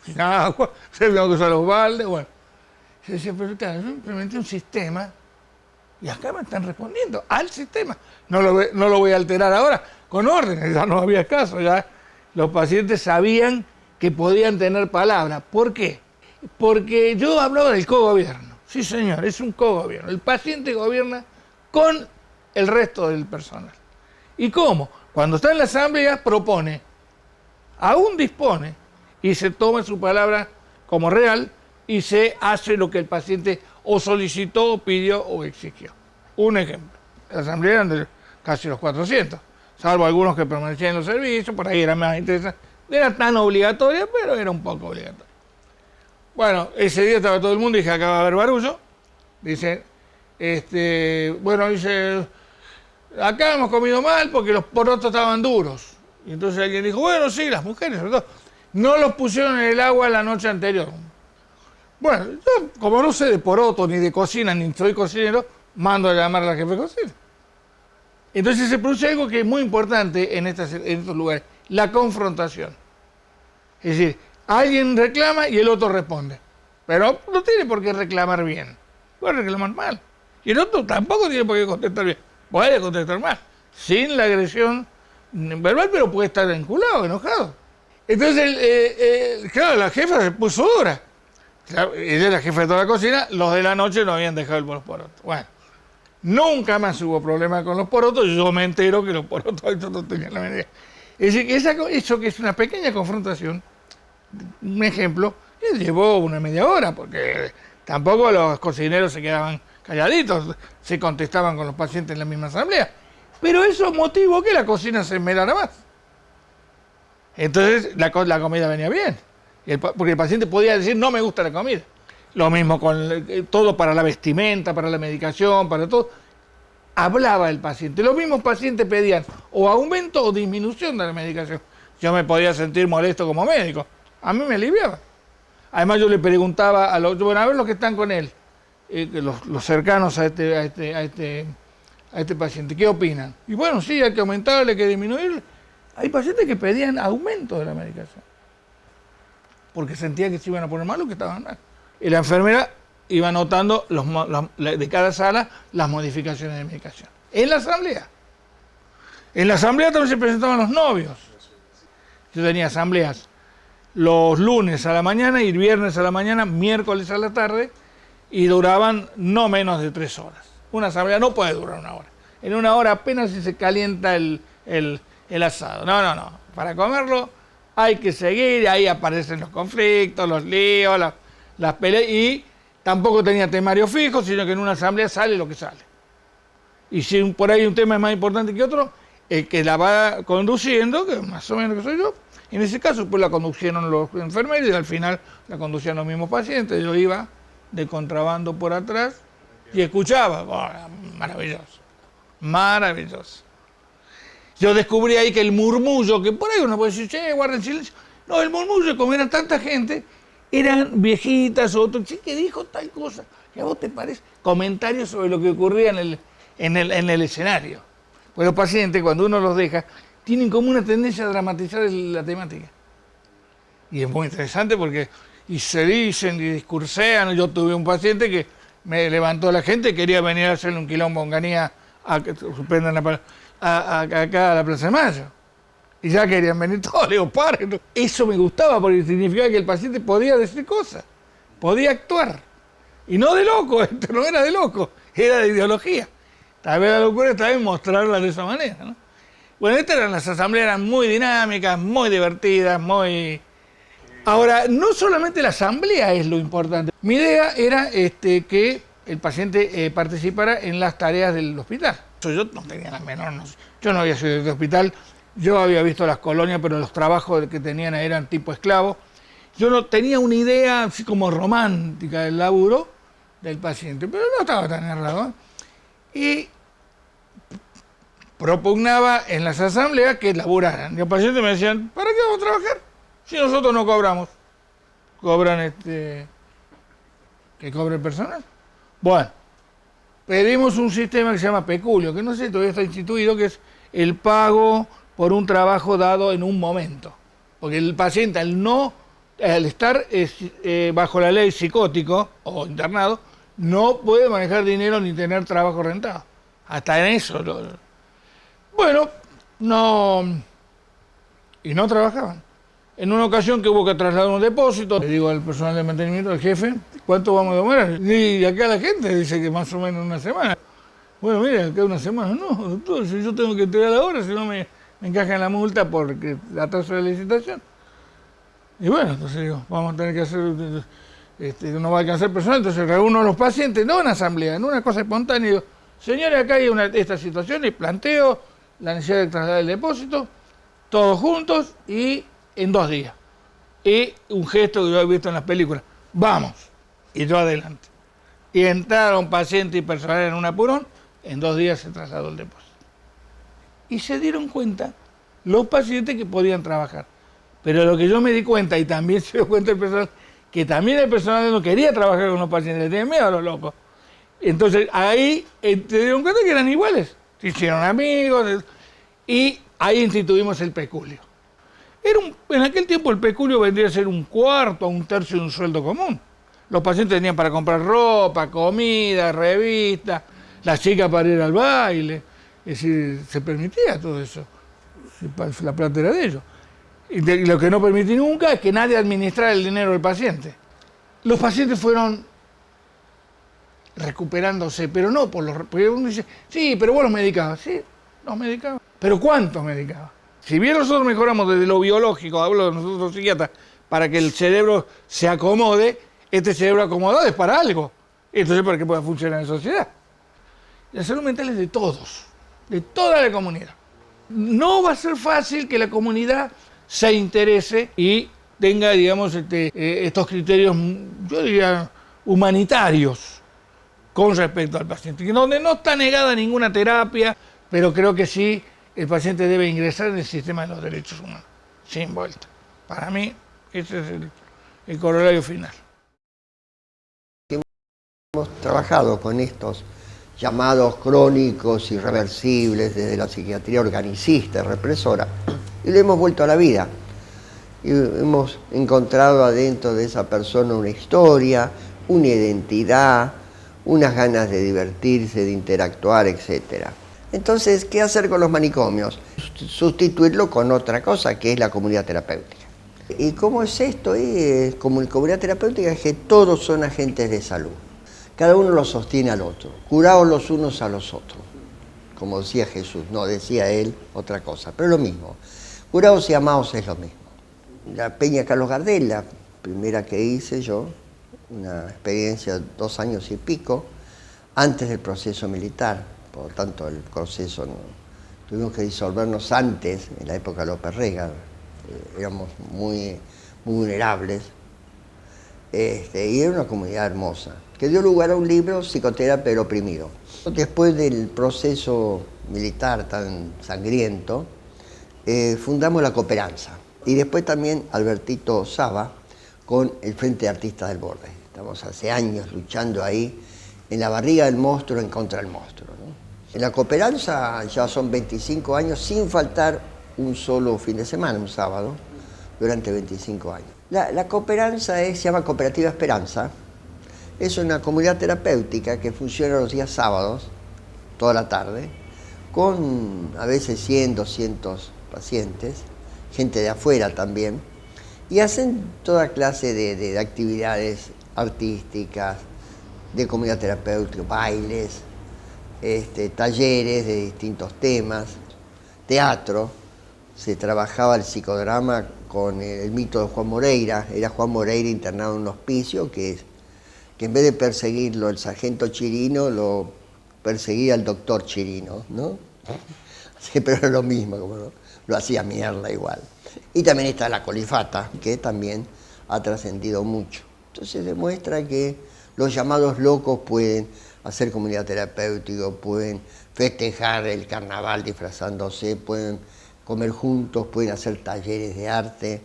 Sin agua, se tengo que usar los baldes. Bueno. Yo decía, pero claro, yo implementé un sistema y acá me están respondiendo al sistema. No lo voy a alterar ahora con órdenes. Ya no había caso. Ya los pacientes sabían que podían tener palabra. ¿Por qué? Porque yo hablaba del cogobierno. Sí, señor, es un cogobierno. El paciente gobierna con el resto del personal. ¿Y cómo? Cuando está en la asamblea propone, aún dispone, y se toma su palabra como real y se hace lo que el paciente o solicitó, o pidió o exigió. Un ejemplo. La asamblea eran de casi los 400, salvo algunos que permanecían en los servicios, por ahí era más interesante. No era tan obligatoria, pero era un poco obligatoria. Bueno, ese día estaba todo el mundo y dije, acá va a haber barullo. Dice, dice, acá hemos comido mal porque los porotos estaban duros. Y entonces alguien dijo, bueno, sí, las mujeres, sobre todo, no los pusieron en el agua la noche anterior. Bueno, yo, como no sé de porotos, ni de cocina, ni soy cocinero, mando a llamar a la jefe de cocina. Entonces se produce algo que es muy importante en estos lugares, la confrontación. Es decir, alguien reclama y el otro responde. Pero no tiene por qué reclamar bien. Puede reclamar mal. Y el otro tampoco tiene por qué contestar bien. Puede contestar mal. Sin la agresión verbal, pero puede estar enculado, enojado. Entonces, claro, la jefa se puso dura. Claro, ella es la jefa de toda la cocina, los de la noche no habían dejado los porotos. Bueno, nunca más hubo problema con los porotos, yo me entero que los porotos no tenían la medida. Es decir, eso que es una pequeña confrontación, un ejemplo, llevó una media hora, porque tampoco los cocineros se quedaban calladitos, se contestaban con los pacientes en la misma asamblea. Pero eso motivó que la cocina se esmerara más. Entonces la comida venía bien, porque el paciente podía decir no me gusta la comida. Lo mismo con todo para la vestimenta, para la medicación, para todo. Hablaba el paciente. Los mismos pacientes pedían o aumento o disminución de la medicación. Yo me podía sentir molesto como médico. A mí me aliviaba. Además yo le preguntaba a ver los que están con él, los cercanos a este paciente, ¿qué opinan? Y bueno, sí, hay que aumentarle, hay que disminuirle. Hay pacientes que pedían aumento de la medicación, porque sentían que se iban a poner mal o que estaban mal. Y la enfermera iba anotando de cada sala las modificaciones de medicación. En la asamblea. En la asamblea también se presentaban los novios. Yo tenía asambleas los lunes a la mañana y viernes a la mañana, miércoles a la tarde, y duraban no menos de 3 horas. Una asamblea no puede durar 1 hora. En 1 hora apenas si se calienta el asado. No. Para comerlo hay que seguir, ahí aparecen los conflictos, los líos, las peleas, y tampoco tenía temario fijo, sino que en una asamblea sale lo que sale. Y si por ahí un tema es más importante que otro, el que la va conduciendo, que más o menos que soy yo, en ese caso pues la conducieron los enfermeros y al final la conducían los mismos pacientes. Yo iba de contrabando por atrás y escuchaba. Maravilloso, maravilloso. Yo descubrí ahí que el murmullo, que por ahí uno puede decir, che, guarden silencio. No, el murmullo, como era tanta gente, eran viejitas o otros, che, que dijo tal cosa, que a vos te parece. Comentarios sobre lo que ocurría en el escenario. Pues los pacientes, cuando uno los deja, tienen como una tendencia a dramatizar la temática. Y es muy interesante porque y se dicen y discursean. Yo tuve un paciente que me levantó la gente y quería venir a hacerle un quilombo a Onganía a que suspendan acá a la Plaza de Mayo. Y ya querían venir todos, le digo, paren. Eso me gustaba porque significaba que el paciente podía decir cosas, podía actuar. Y no de loco, esto no era de loco, era de ideología. Tal vez la locura estaba en mostrarla de esa manera, ¿no? Bueno, las asambleas eran muy dinámicas, muy divertidas, muy... Ahora, no solamente la asamblea es lo importante. Mi idea era que el paciente participara en las tareas del hospital. Yo no tenía la menor noción. Yo no había sido de hospital, yo había visto las colonias, pero los trabajos que tenían eran tipo esclavo. Yo no tenía una idea así como romántica del laburo del paciente, pero no estaba tan errado. Y propugnaba en las asambleas que laburaran. Y los pacientes me decían, ¿para qué vamos a trabajar? Si nosotros no cobramos, cobran que cobre el personal. Bueno, pedimos un sistema que se llama peculio, que no sé, todavía está instituido, que es el pago por un trabajo dado en un momento. Porque el paciente, al estar bajo la ley psicótico o internado, no puede manejar dinero ni tener trabajo rentado. Hasta en eso. Bueno, y no trabajaban. En una ocasión que hubo que trasladar un depósito, le digo al personal de mantenimiento, al jefe, ¿cuánto vamos a demorar? Y acá la gente dice que más o menos una semana. Bueno, mira, acá una semana, no, doctor, si yo tengo que entregar ahora, si no me encajan la multa porque atraso de la licitación. Y bueno, entonces digo, vamos a tener que hacer, no va a alcanzar personal, entonces reúno a los pacientes, no en asamblea, en una cosa espontánea, y digo, señores, acá hay esta situación y planteo la necesidad de trasladar el depósito, todos juntos y en 2 días. Y un gesto que yo he visto en las películas, vamos, y yo adelante. Y entraron pacientes y personal en un apurón, en 2 días se trasladó el depósito. Y se dieron cuenta los pacientes que podían trabajar. Pero lo que yo me di cuenta, y también se dio cuenta el personal, que también el personal no quería trabajar con los pacientes, le tenían miedo a los locos. Entonces ahí se dieron cuenta que eran iguales, se hicieron amigos, y ahí instituimos el peculio. En aquel tiempo el peculio vendría a ser 1/4 a 1/3 de un sueldo común. Los pacientes tenían para comprar ropa, comida, revistas, las chicas para ir al baile. Es decir, se permitía todo eso. La plata era de ellos. Y lo que no permití nunca es que nadie administrara el dinero del paciente. Los pacientes fueron recuperándose, pero no por los... Porque uno dice, sí, pero vos los medicabas. Sí, los medicaba. ¿Pero cuántos medicaba? Si bien nosotros mejoramos desde lo biológico, hablo de nosotros los psiquiatras, para que el cerebro se acomode, este cerebro acomodado es para algo. Entonces, para que pueda funcionar en sociedad. La salud mental es de todos, de toda la comunidad. No va a ser fácil que la comunidad se interese y tenga, digamos, estos criterios, yo diría, humanitarios con respecto al paciente, donde no está negada ninguna terapia, pero creo que sí el paciente debe ingresar en el sistema de los derechos humanos, sin vuelta. Para mí, ese es el corolario final. Hemos trabajado con estos llamados crónicos irreversibles desde la psiquiatría organicista, represora, y le hemos vuelto a la vida. Y hemos encontrado adentro de esa persona una historia, una identidad, unas ganas de divertirse, de interactuar, etc. Entonces, ¿qué hacer con los manicomios? Sustituirlo con otra cosa, que es la comunidad terapéutica. ¿Y cómo es esto? Como comunidad terapéutica es que todos son agentes de salud. Cada uno lo sostiene al otro, curaos los unos a los otros, como decía Jesús, no decía él otra cosa, pero lo mismo. Curaos y amaos es lo mismo. La Peña Carlos Gardel, la primera que hice yo, una experiencia de 2 años y pico, antes del proceso militar, por lo tanto el proceso tuvimos que disolvernos antes, en la época de López Rega, éramos muy vulnerables, y era una comunidad hermosa, que dio lugar a un libro, Psicoterapia del Oprimido. Después del proceso militar tan sangriento, fundamos la Cooperanza. Y después también Albertito Saba con el Frente de Artistas del Borde. Estamos hace años luchando ahí, en la barriga del monstruo, en contra del monstruo, ¿no? En la Cooperanza ya son 25 años sin faltar un solo fin de semana, un sábado, durante 25 años. La Cooperanza se llama Cooperativa Esperanza. Es una comunidad terapéutica que funciona los días sábados, toda la tarde, con a veces 100, 200 pacientes, gente de afuera también, y hacen toda clase de actividades artísticas, de comunidad terapéutica, bailes, talleres de distintos temas, teatro. Se trabajaba el psicodrama con el mito de Juan Moreira. Era Juan Moreira internado en un hospicio que en vez de perseguirlo el sargento Chirino, lo perseguía el doctor Chirino, ¿no? Sí, pero era lo mismo, como lo hacía mierda igual. Y también está la colifata, que también ha trascendido mucho. Entonces demuestra que los llamados locos pueden hacer comunidad terapéutica, pueden festejar el carnaval disfrazándose, pueden comer juntos, pueden hacer talleres de arte,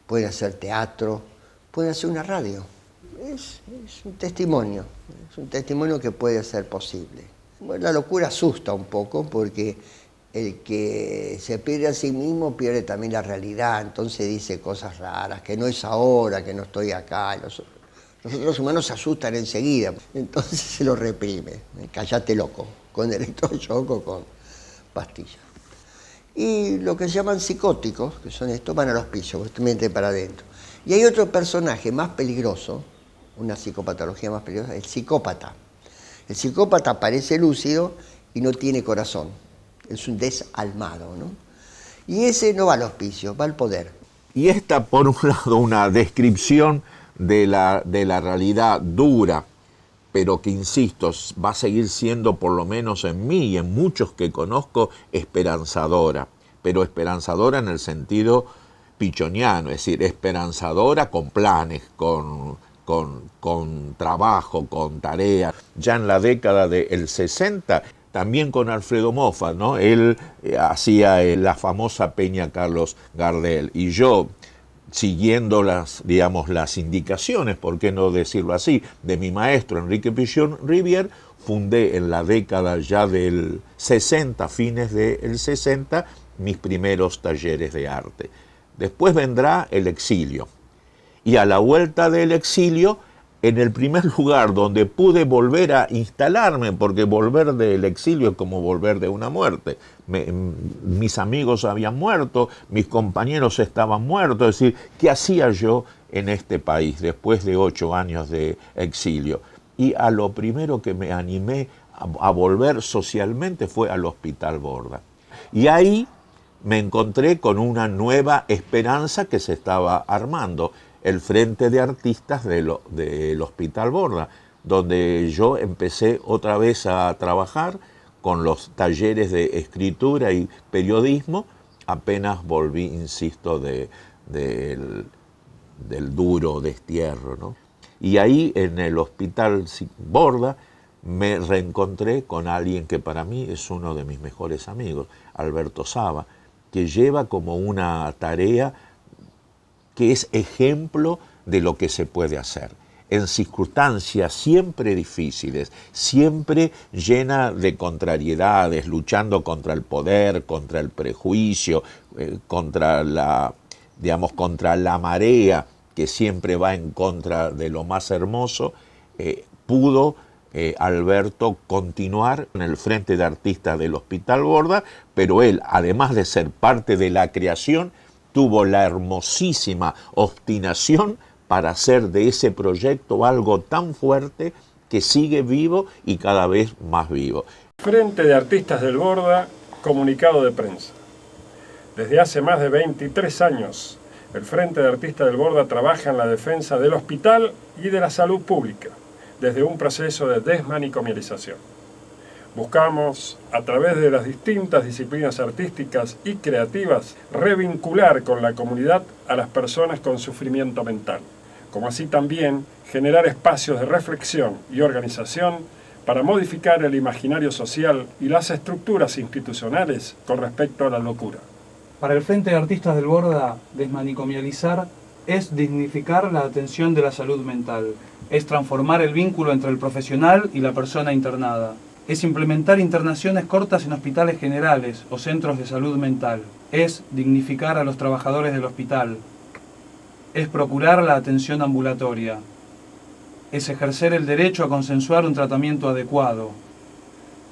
pueden hacer teatro, pueden hacer una radio. Es un testimonio que puede ser posible. Bueno, la locura asusta un poco porque el que se pierde a sí mismo pierde también la realidad, entonces dice cosas raras, que no es ahora, que no estoy acá. Los otros humanos se asustan enseguida, entonces se lo reprime. Cállate loco, con electroshock o con pastillas. Y lo que se llaman psicóticos, que son estos, van al hospicio, justamente para adentro. Y hay otro personaje más peligroso, una psicopatología más peligrosa, el psicópata. El psicópata parece lúcido y no tiene corazón. Es un desalmado, ¿no? Y ese no va al hospicio, va al poder. Y esta, por un lado, una descripción de la realidad dura, pero que, insisto, va a seguir siendo, por lo menos en mí y en muchos que conozco, esperanzadora. Pero esperanzadora en el sentido pichoniano, es decir, esperanzadora con planes, con trabajo, con tarea. Ya en la década del 60, también con Alfredo Moffat, ¿no? Él hacía la famosa Peña Carlos Gardel, y yo, siguiendo las indicaciones, por qué no decirlo así, de mi maestro Enrique Pichon Rivière, fundé en la década ya del 60, fines del 60, mis primeros talleres de arte. Después vendrá el exilio. Y a la vuelta del exilio, en el primer lugar donde pude volver a instalarme, porque volver del exilio es como volver de una muerte. Mis amigos habían muerto, mis compañeros estaban muertos, es decir, ¿qué hacía yo en este país después de 8 años de exilio? Y a lo primero que me animé a volver socialmente fue al Hospital Borda. Y ahí me encontré con una nueva esperanza que se estaba armando, el Frente de Artistas del Hospital Borda, donde yo empecé otra vez a trabajar con los talleres de escritura y periodismo, apenas volví, insisto, del duro destierro, ¿no? Y ahí en el Hospital Borda me reencontré con alguien que para mí es uno de mis mejores amigos, Alberto Saba, que lleva como una tarea que es ejemplo de lo que se puede hacer, en circunstancias siempre difíciles, siempre llena de contrariedades, luchando contra el poder, contra el prejuicio, contra la marea que siempre va en contra de lo más hermoso, pudo Alberto continuar en el Frente de Artistas del Hospital Borda, pero él, además de ser parte de la creación, tuvo la hermosísima obstinación para hacer de ese proyecto algo tan fuerte que sigue vivo y cada vez más vivo. Frente de Artistas del Borda, comunicado de prensa. Desde hace más de 23 años, el Frente de Artistas del Borda trabaja en la defensa del hospital y de la salud pública, desde un proceso de desmanicomialización. Buscamos, a través de las distintas disciplinas artísticas y creativas, revincular con la comunidad a las personas con sufrimiento mental, como así también generar espacios de reflexión y organización para modificar el imaginario social y las estructuras institucionales con respecto a la locura. Para el Frente de Artistas del Borda, desmanicomializar es dignificar la atención de la salud mental, es transformar el vínculo entre el profesional y la persona internada. Es implementar internaciones cortas en hospitales generales o centros de salud mental. Es dignificar a los trabajadores del hospital. Es procurar la atención ambulatoria. Es ejercer el derecho a consensuar un tratamiento adecuado.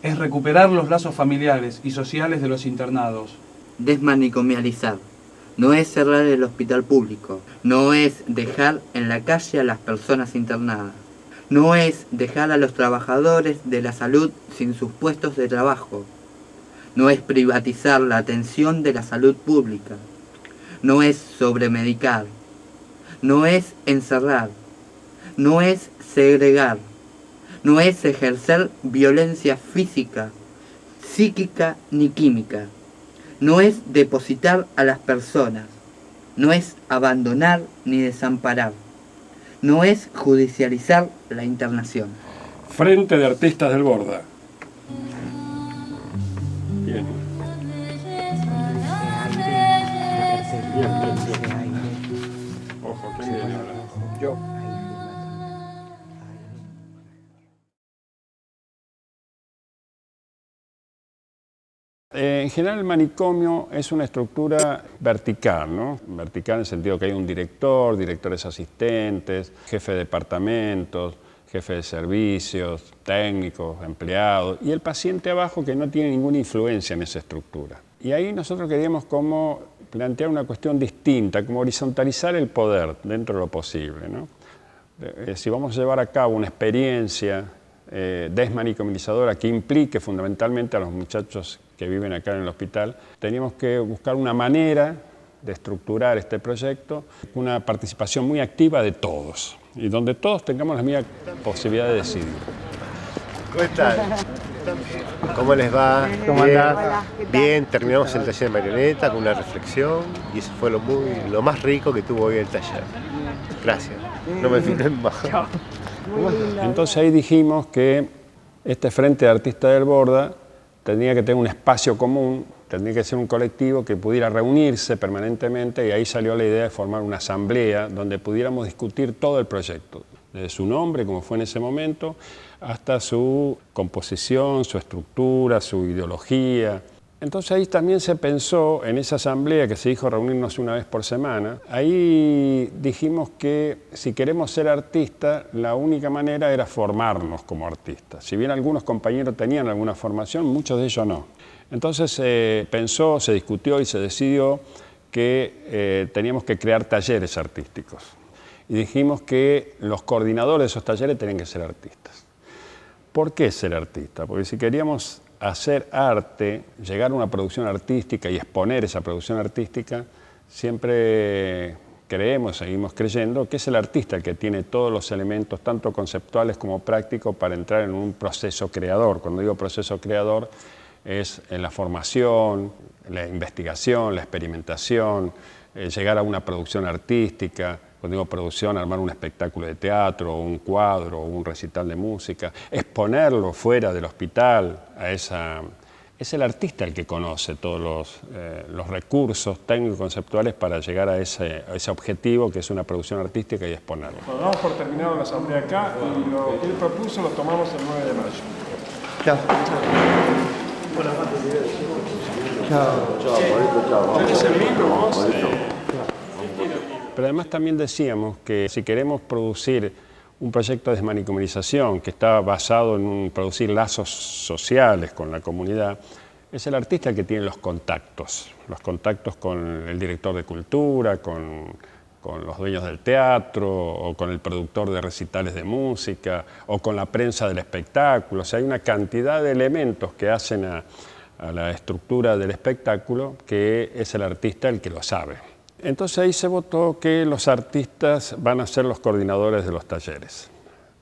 Es recuperar los lazos familiares y sociales de los internados. Desmanicomializar. No es cerrar el hospital público. No es dejar en la calle a las personas internadas. No es dejar a los trabajadores de la salud sin sus puestos de trabajo. No es privatizar la atención de la salud pública. No es sobremedicar. No es encerrar. No es segregar. No es ejercer violencia física, psíquica ni química. No es depositar a las personas. No es abandonar ni desamparar. No es judicializar la internación. Frente de Artistas del Borda. Bien. Ojo, ¿quién viene ahora? Yo. En general el manicomio es una estructura vertical, ¿no? Vertical en el sentido que hay un director, directores asistentes, jefe de departamentos, jefe de servicios, técnicos, empleados, y el paciente abajo que no tiene ninguna influencia en esa estructura. Y ahí nosotros queríamos como plantear una cuestión distinta, como horizontalizar el poder dentro de lo posible, ¿no? Si vamos a llevar a cabo una experiencia desmanicomizadora que implique fundamentalmente a los muchachos que viven acá en el hospital, teníamos que buscar una manera de estructurar este proyecto, una participación muy activa de todos, y donde todos tengamos la misma posibilidad de decidir. ¿Cómo están? ¿Cómo les va? ¿Cómo andás? Bien, terminamos el taller de marioneta con una reflexión y eso fue lo más rico que tuvo hoy el taller. Gracias, no me filmen más. Entonces ahí dijimos que este Frente de Artistas del Borda tenía que tener un espacio común, tendría que ser un colectivo que pudiera reunirse permanentemente, y ahí salió la idea de formar una asamblea donde pudiéramos discutir todo el proyecto, desde su nombre, como fue en ese momento, hasta su composición, su estructura, su ideología. Entonces ahí también se pensó en esa asamblea que se dijo reunirnos una vez por semana. Ahí dijimos que si queremos ser artistas, la única manera era formarnos como artistas. Si bien algunos compañeros tenían alguna formación, muchos de ellos no. Entonces se pensó, se discutió y se decidió que teníamos que crear talleres artísticos. Y dijimos que los coordinadores de esos talleres tenían que ser artistas. ¿Por qué ser artista? Porque si queríamos hacer arte, llegar a una producción artística y exponer esa producción artística, siempre creemos, seguimos creyendo, que es el artista el que tiene todos los elementos, tanto conceptuales como prácticos, para entrar en un proceso creador. Cuando digo proceso creador, es en la formación, la investigación, la experimentación, llegar a una producción artística. Cuando digo producción, armar un espectáculo de teatro, un cuadro, un recital de música, exponerlo fuera del hospital. Es el artista el que conoce todos los recursos técnicos conceptuales para llegar a ese objetivo, que es una producción artística, y exponerlo. Bueno, damos por terminado la asamblea acá, y lo que él propuso lo tomamos el 9 de mayo. Chao. Pero además también decíamos que si queremos producir un proyecto de desmanicomilización que está basado en producir lazos sociales con la comunidad, es el artista el que tiene los contactos con el director de cultura, con los dueños del teatro, o con el productor de recitales de música, o con la prensa del espectáculo. O sea, hay una cantidad de elementos que hacen a la estructura del espectáculo que es el artista el que lo sabe. Entonces ahí se votó que los artistas van a ser los coordinadores de los talleres.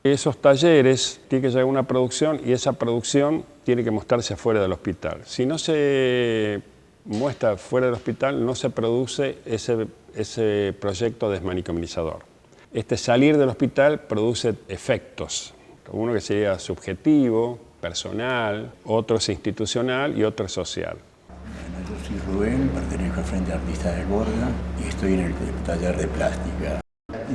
Esos talleres tienen que llegar a una producción, y esa producción tiene que mostrarse fuera del hospital. Si no se muestra fuera del hospital, no se produce ese proyecto desmanicomizador. Este salir del hospital produce efectos, uno que sería subjetivo, personal, otro es institucional y otro es social. Yo soy Rubén, pertenezco al Frente de Artistas del Borda y estoy en el taller de plástica.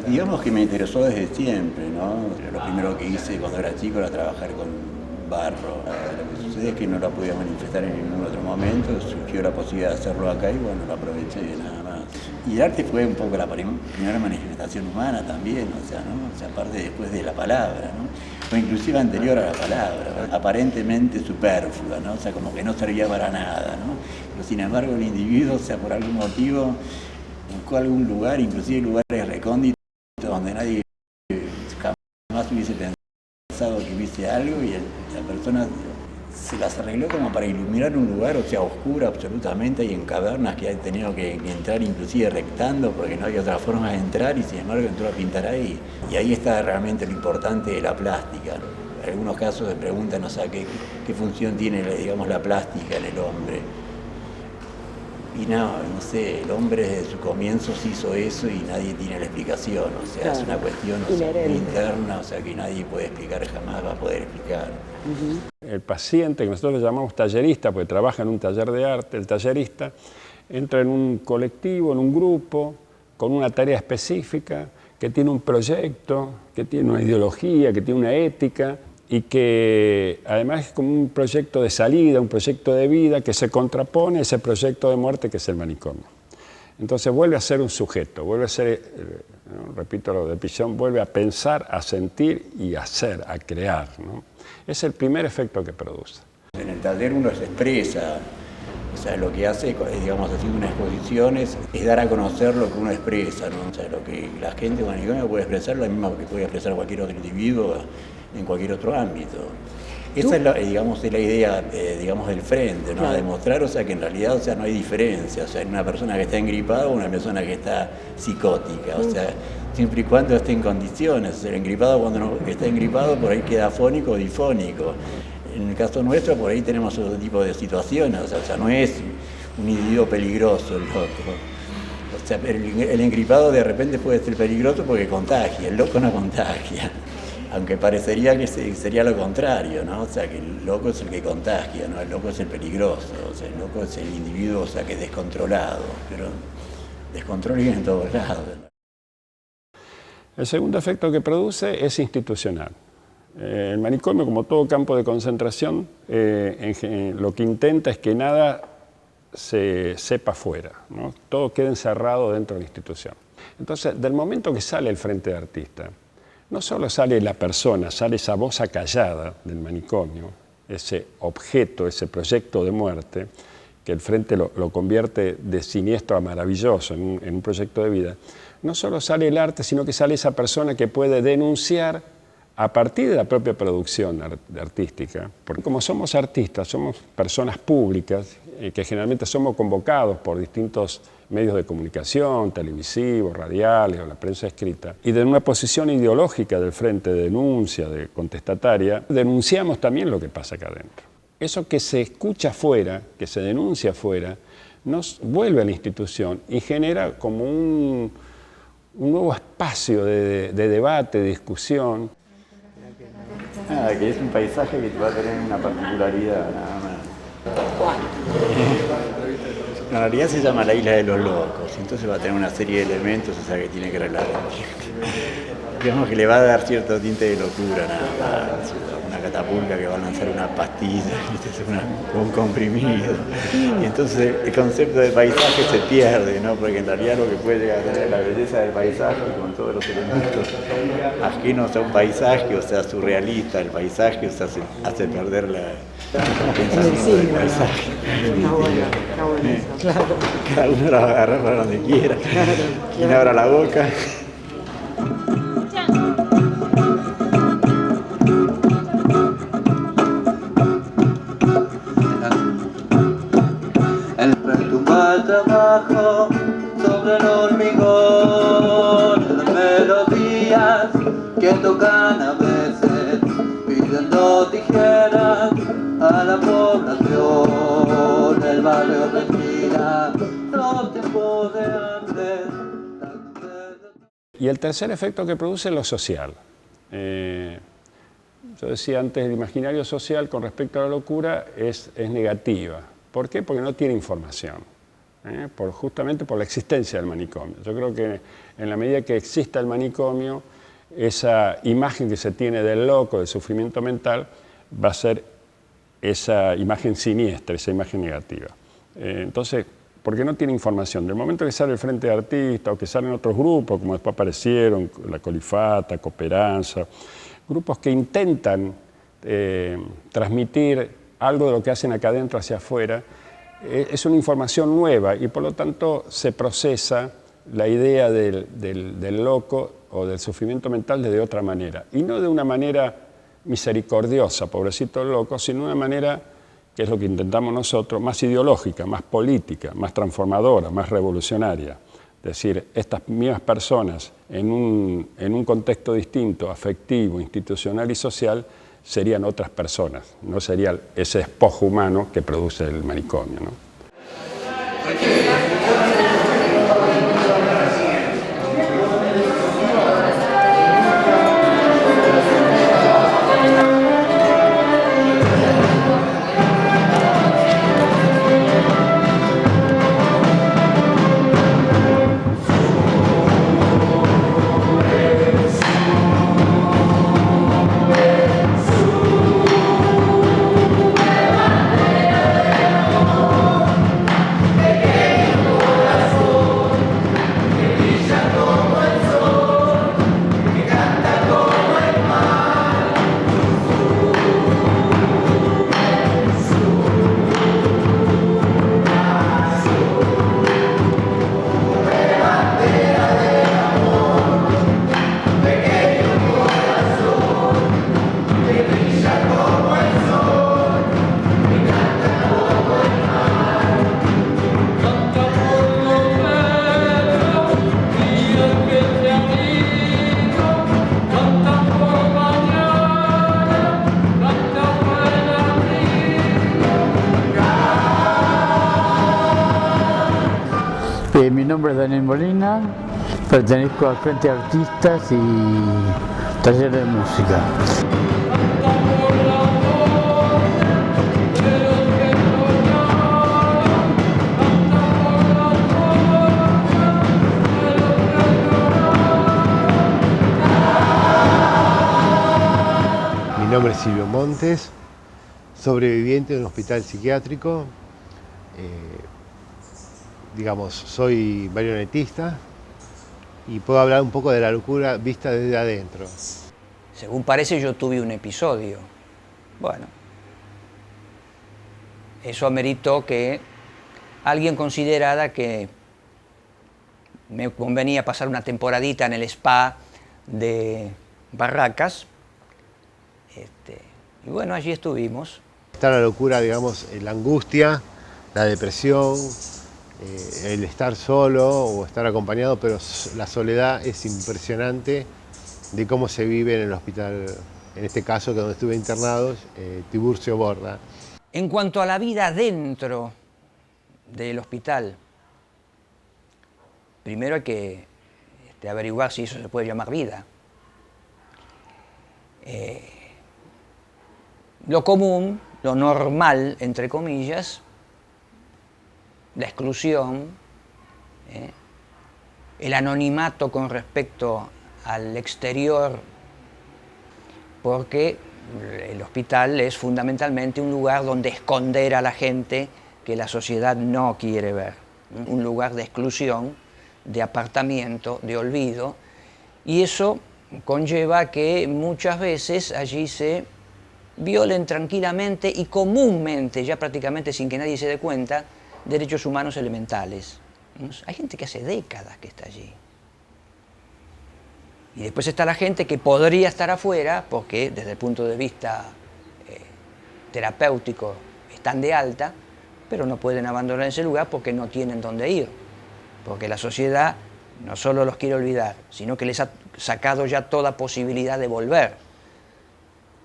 Digamos que me interesó desde siempre, ¿no? Lo primero que hice cuando era chico era trabajar con barro. Lo que sucede es que no la podía manifestar en ningún otro momento, surgió la posibilidad de hacerlo acá y bueno, lo aproveché nada más. Y el arte fue un poco la primera manifestación humana también, o sea, ¿no? O sea, aparte después de la palabra, ¿no? O inclusive anterior a la palabra, ¿no? Aparentemente superflua, ¿no? O sea, como que no servía para nada, ¿no? Pero sin embargo el individuo, o sea, por algún motivo, buscó algún lugar, inclusive lugares recónditos, donde nadie jamás hubiese pensado que hubiese algo y la persona se las arregló como para iluminar un lugar, o sea, oscuro absolutamente, y en cavernas que ha tenido que entrar inclusive rectando porque no había otra forma de entrar y sin embargo entró a pintar ahí. Y ahí está realmente lo importante de la plástica, ¿no? En algunos casos se preguntan, o sea, qué función tiene, digamos, la plástica en el hombre. Y no sé, el hombre desde su comienzo se hizo eso y nadie tiene la explicación, o sea, claro, es una cuestión, o sea, muy interna, o sea, que nadie puede explicar, jamás va a poder explicar. El paciente, que nosotros le llamamos tallerista, porque trabaja en un taller de arte, el tallerista entra en un colectivo, en un grupo, con una tarea específica, que tiene un proyecto, que tiene una ideología, que tiene una ética, y que además es como un proyecto de salida, un proyecto de vida que se contrapone a ese proyecto de muerte que es el manicomio. Entonces vuelve a ser un sujeto, vuelve a ser, repito lo de Pichon, vuelve a pensar, a sentir y a hacer, a crear, ¿no? Es el primer efecto que produce. En el taller uno se expresa, o sea, lo que hace, digamos, haciendo una exposición es dar a conocer lo que uno expresa, ¿no? O sea, lo que la gente con manicomio puede expresar, lo mismo que puede expresar cualquier otro individuo en cualquier otro ámbito. Esa es la, digamos, es la idea, digamos, del frente, ¿no? Claro. A demostrar, o sea, que en realidad, o sea, no hay diferencia, o sea, hay una persona que está engripada o una persona que está psicótica, o sea, siempre y cuando esté en condiciones. O sea, el engripado, cuando no está engripado, por ahí queda afónico o difónico. En el caso nuestro, por ahí tenemos otro tipo de situaciones, o sea, no es un individuo peligroso el loco. O sea, el engripado de repente puede ser peligroso porque contagia, el loco no contagia. Aunque parecería que sería lo contrario, ¿no? O sea, que el loco es el que contagia, ¿no? El loco es el peligroso, o sea, el loco es el individuo, o sea, que es descontrolado, pero descontrol viene en todos lados. El segundo efecto que produce es institucional. El manicomio, como todo campo de concentración, lo que intenta es que nada se sepa fuera, ¿no? Todo queda encerrado dentro de la institución. Entonces, del momento que sale el frente de artista, no solo sale la persona, sale esa voz acallada del manicomio, ese objeto, ese proyecto de muerte, que el frente lo convierte de siniestro a maravilloso en un proyecto de vida. No solo sale el arte, sino que sale esa persona que puede denunciar a partir de la propia producción artística. Porque como somos artistas, somos personas públicas, que generalmente somos convocados por distintos medios de comunicación, televisivos, radiales o la prensa escrita, y de una posición ideológica del frente de denuncia, de contestataria, denunciamos también lo que pasa acá adentro. Eso que se escucha afuera, que se denuncia afuera, nos vuelve a la institución y genera como un nuevo espacio de debate, de discusión. Nada, que es un paisaje que va a tener una particularidad, nada más. En realidad se llama la Isla de los Locos, entonces va a tener una serie de elementos, o sea, que tiene que relatar. Digamos que le va a dar cierto tinte de locura, nada más. Una catapulta que va a lanzar una pastilla, un comprimido. Y entonces el concepto de paisaje se pierde, ¿no? Porque en realidad lo que puede llegar a tener la belleza del paisaje, con todos los elementos ajenos a un paisaje, o sea, surrealista, el paisaje, o sea, hace perder la pensamiento del paisaje. Está bueno eso. Claro. Cada uno lo va a agarrar para donde quiera. Claro, quien abra la boca. El retumbar abajo sobre el hormigón, las melodías que tocan a veces pidiendo tijeras a la población. El barrio respira los tiempos de antes. Y el tercer efecto que produce es lo social. Yo decía antes, el imaginario social con respecto a la locura es negativa. ¿Por qué? Porque no tiene información, justamente por la existencia del manicomio. Yo creo que en la medida que exista el manicomio, esa imagen que se tiene del loco, del sufrimiento mental, va a ser esa imagen siniestra, esa imagen negativa. Entonces, porque no tiene información. Del momento que sale el Frente de Artistas o que salen otros grupos, como después aparecieron, la Colifata, Cooperanza, grupos que intentan transmitir algo de lo que hacen acá adentro hacia afuera, es una información nueva y por lo tanto se procesa la idea del loco o del sufrimiento mental de otra manera. Y no de una manera misericordiosa, pobrecito loco, sino de una manera, que es lo que intentamos nosotros, más ideológica, más política, más transformadora, más revolucionaria. Es decir, estas mismas personas en un contexto distinto, afectivo, institucional y social, serían otras personas, no sería ese despojo humano que produce el manicomio, ¿no? Mi nombre es Daniel Molina, pertenezco al Frente de Artistas y Taller de Música. Mi nombre es Silvio Montes, sobreviviente de un hospital psiquiátrico. Digamos, soy marionetista y puedo hablar un poco de la locura vista desde adentro. Según parece, yo tuve un episodio. Bueno, eso ameritó que alguien considerara que me convenía pasar una temporadita en el spa de Barracas. Y bueno, allí estuvimos. Está la locura, digamos, la angustia, la depresión, el estar solo o estar acompañado, pero la soledad es impresionante de cómo se vive en el hospital, en este caso que donde estuve internado, Tiburcio Borda. En cuanto a la vida dentro del hospital, primero hay que averiguar si eso se puede llamar vida. Lo común, lo normal, entre comillas, la exclusión, el anonimato con respecto al exterior, porque el hospital es fundamentalmente un lugar donde esconder a la gente que la sociedad no quiere ver, un lugar de exclusión, de apartamiento, de olvido, y eso conlleva que muchas veces allí se violen tranquilamente y comúnmente, ya prácticamente sin que nadie se dé cuenta, derechos humanos elementales. Hay gente que hace décadas que está allí. Y después está la gente que podría estar afuera porque desde el punto de vista terapéutico están de alta, pero no pueden abandonar ese lugar porque no tienen dónde ir. Porque la sociedad no solo los quiere olvidar, sino que les ha sacado ya toda posibilidad de volver.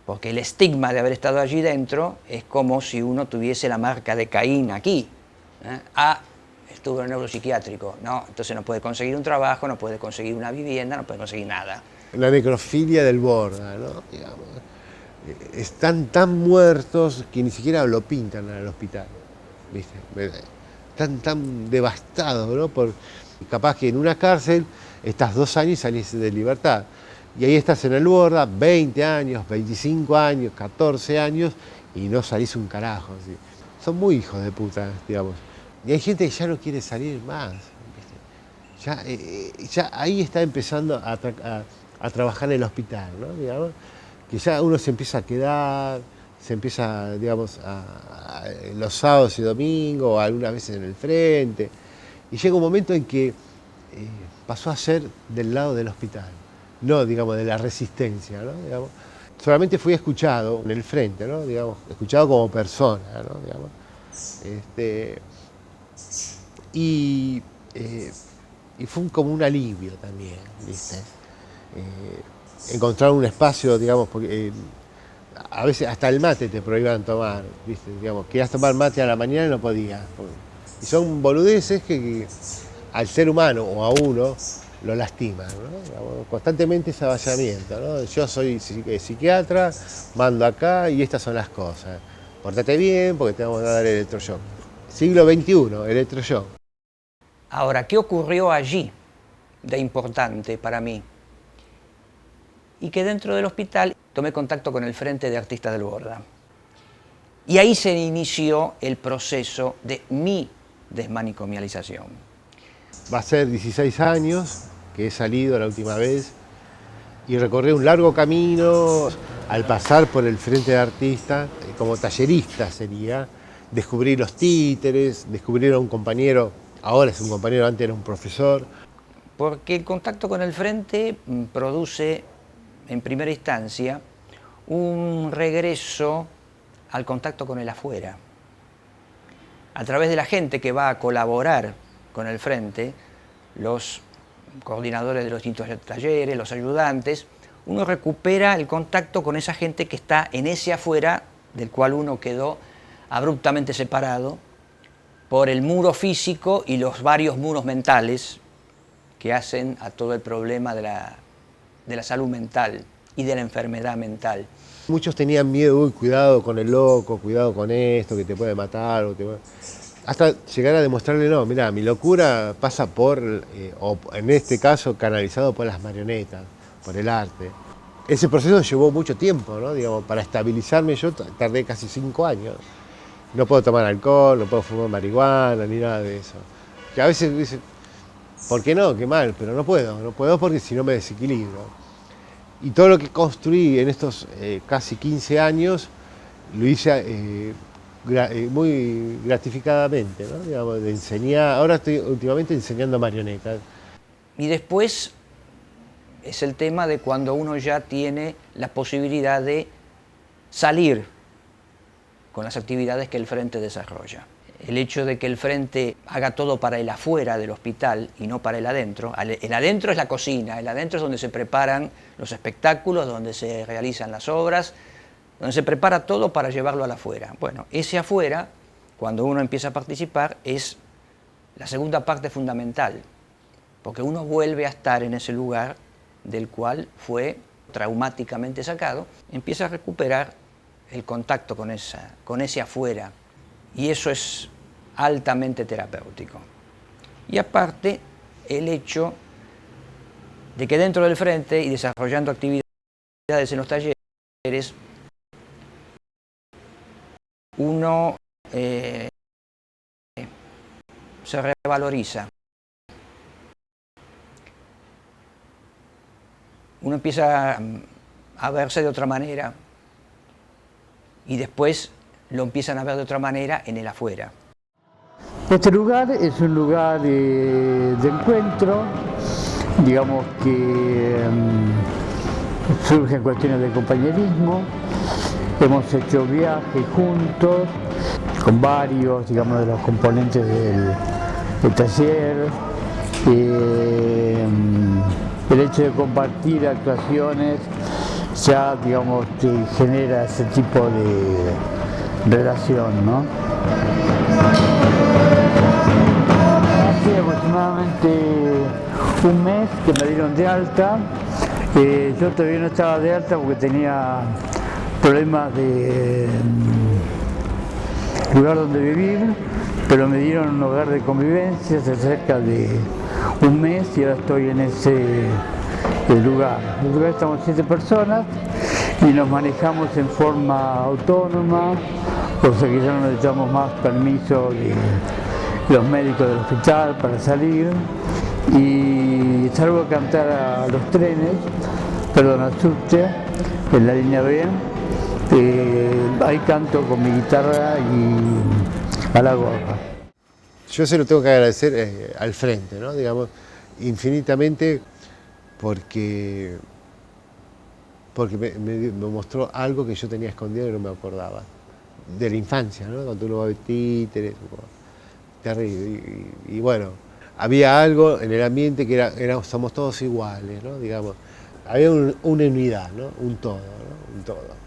Porque el estigma de haber estado allí dentro es como si uno tuviese la marca de Caín aquí. Estuvo en el neuropsiquiátrico, no, entonces no puede conseguir un trabajo, no puede conseguir una vivienda, no puede conseguir nada. La necrofilia del Borda, ¿no? Digamos, están tan muertos que ni siquiera lo pintan al hospital, ¿viste? Están tan devastados, ¿no? Capaz que en una cárcel estás 2 años y salís de libertad. Y ahí estás en el Borda, 20 años, 25 años, 14 años, y no salís un carajo. ¿Sí? Son muy hijos de puta, digamos. Y hay gente que ya no quiere salir más. Ya ahí está empezando a trabajar en el hospital, ¿no? Digamos, que ya uno se empieza a quedar, se empieza, digamos, los sábados y domingos, algunas veces en el frente, y llega un momento en que pasó a ser del lado del hospital, no, digamos, de la resistencia, ¿no? Digamos, solamente fui escuchado en el frente, ¿no? Digamos, escuchado como persona, ¿no? Digamos, y fue como un alivio también, ¿viste? Encontrar un espacio, digamos, porque a veces hasta el mate te prohíban tomar, ¿viste? Digamos, querías tomar mate a la mañana y no podías. Y son boludeces que al ser humano o a uno lo lastiman, ¿no? Digamos, constantemente ese avasallamiento, ¿no? Yo soy psiquiatra, mando acá y estas son las cosas. Pórtate bien porque te vamos a dar electroshock. Siglo XXI, electroshock. Ahora, ¿qué ocurrió allí de importante para mí? Y que dentro del hospital tomé contacto con el Frente de Artistas del Borda. Y ahí se inició el proceso de mi desmanicomialización. Va a ser 16 años que he salido la última vez y recorrí un largo camino al pasar por el Frente de Artistas, como tallerista sería, descubrí los títeres, descubrir a un compañero, ahora es un compañero, antes era un profesor. Porque el contacto con el Frente produce, en primera instancia, un regreso al contacto con el afuera. A través de la gente que va a colaborar con el Frente, los coordinadores de los distintos talleres, los ayudantes, uno recupera el contacto con esa gente que está en ese afuera, del cual uno quedó abruptamente separado por el muro físico y los varios muros mentales que hacen a todo el problema de la salud mental y de la enfermedad mental. Muchos tenían miedo, uy, cuidado con el loco, cuidado con esto, que te puede matar. Hasta llegar a demostrarle, no, mira, mi locura pasa por, o en este caso, canalizado por las marionetas, por el arte. Ese proceso llevó mucho tiempo, ¿no? Digamos, para estabilizarme yo tardé casi 5 años. No puedo tomar alcohol, no puedo fumar marihuana, ni nada de eso. Que a veces dicen, ¿por qué no? Qué mal, pero no puedo porque si no me desequilibro. Y todo lo que construí en estos casi 15 años lo hice muy gratificadamente, ¿no? Digamos, de enseñar. Ahora estoy últimamente enseñando marionetas. Y después es el tema de cuando uno ya tiene la posibilidad de salir con las actividades que el Frente desarrolla. El hecho de que el Frente haga todo para el afuera del hospital y no para el adentro. El adentro es la cocina, el adentro es donde se preparan los espectáculos, donde se realizan las obras, donde se prepara todo para llevarlo al afuera. Bueno, ese afuera, cuando uno empieza a participar, es la segunda parte fundamental, porque uno vuelve a estar en ese lugar del cual fue traumáticamente sacado, empieza a recuperar el contacto con ese afuera. Y eso es altamente terapéutico. Y aparte, el hecho de que dentro del Frente y desarrollando actividades en los talleres, uno se revaloriza. Uno empieza a verse de otra manera y después lo empiezan a ver de otra manera en el afuera. Este lugar es un lugar de encuentro, digamos que surgen cuestiones de compañerismo. Hemos hecho viajes juntos con varios, digamos, de los componentes del taller. El hecho de compartir actuaciones ya, digamos, te genera ese tipo de relación, ¿no? Hace aproximadamente un mes que me dieron de alta. Yo todavía no estaba de alta porque tenía problemas de lugar donde vivir, pero me dieron un hogar de convivencia hace cerca de un mes y ahora estoy en el lugar. En el lugar estamos 7 personas y nos manejamos en forma autónoma, o sea que ya no necesitamos más permiso de los médicos del hospital para salir, y salgo a cantar a los trenes, perdón, al subte, en la línea B. Ahí canto con mi guitarra y a la gorra. Yo se lo tengo que agradecer al frente, ¿no? Digamos, infinitamente, porque me mostró algo que yo tenía escondido y no me acordaba. De la infancia, ¿no? Cuando uno va a ver títeres, terrible. Y bueno, había algo en el ambiente que somos todos iguales, ¿no? Digamos, había una unidad, ¿no? Un todo, ¿no? Un todo.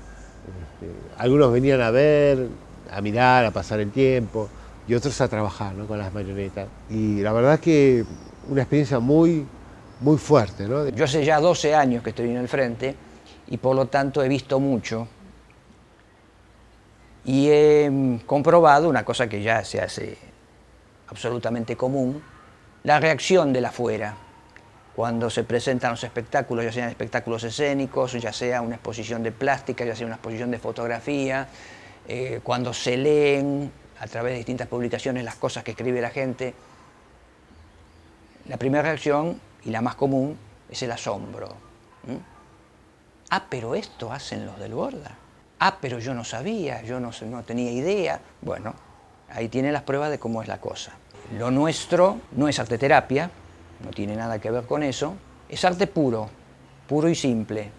Algunos venían a ver, a mirar, a pasar el tiempo, y otros a trabajar, ¿no? Con las marionetas. Y la verdad es que una experiencia muy, muy fuerte, ¿no? Yo hace ya 12 años que estoy en el frente y por lo tanto he visto mucho y he comprobado una cosa que ya se hace absolutamente común, la reacción de la afuera. Cuando se presentan los espectáculos, ya sean espectáculos escénicos, ya sea una exposición de plástica, ya sea una exposición de fotografía, cuando se leen a través de distintas publicaciones las cosas que escribe la gente, la primera reacción, y la más común, es el asombro. Ah, pero esto hacen los del Borda. Ah, pero yo no sabía, yo no tenía idea. Bueno, ahí tiene las pruebas de cómo es la cosa. Lo nuestro no es arteterapia, no tiene nada que ver con eso, es arte puro, puro y simple,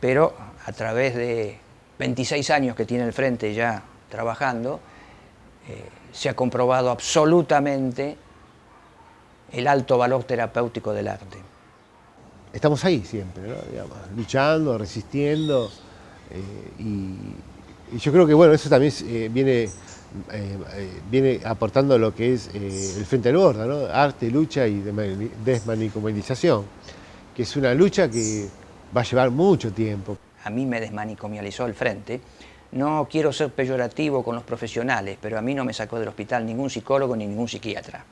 pero a través de 26 años que tiene el frente ya trabajando, se ha comprobado absolutamente el alto valor terapéutico del arte. Estamos ahí siempre, ¿no? Digamos, luchando, resistiendo, y yo creo que bueno, eso también viene aportando lo que es el Frente del Borda, ¿no? Arte, lucha y desmanicomialización, que es una lucha que va a llevar mucho tiempo. A mí me desmanicomializó el frente. No quiero ser peyorativo con los profesionales, pero a mí no me sacó del hospital ningún psicólogo ni ningún psiquiatra.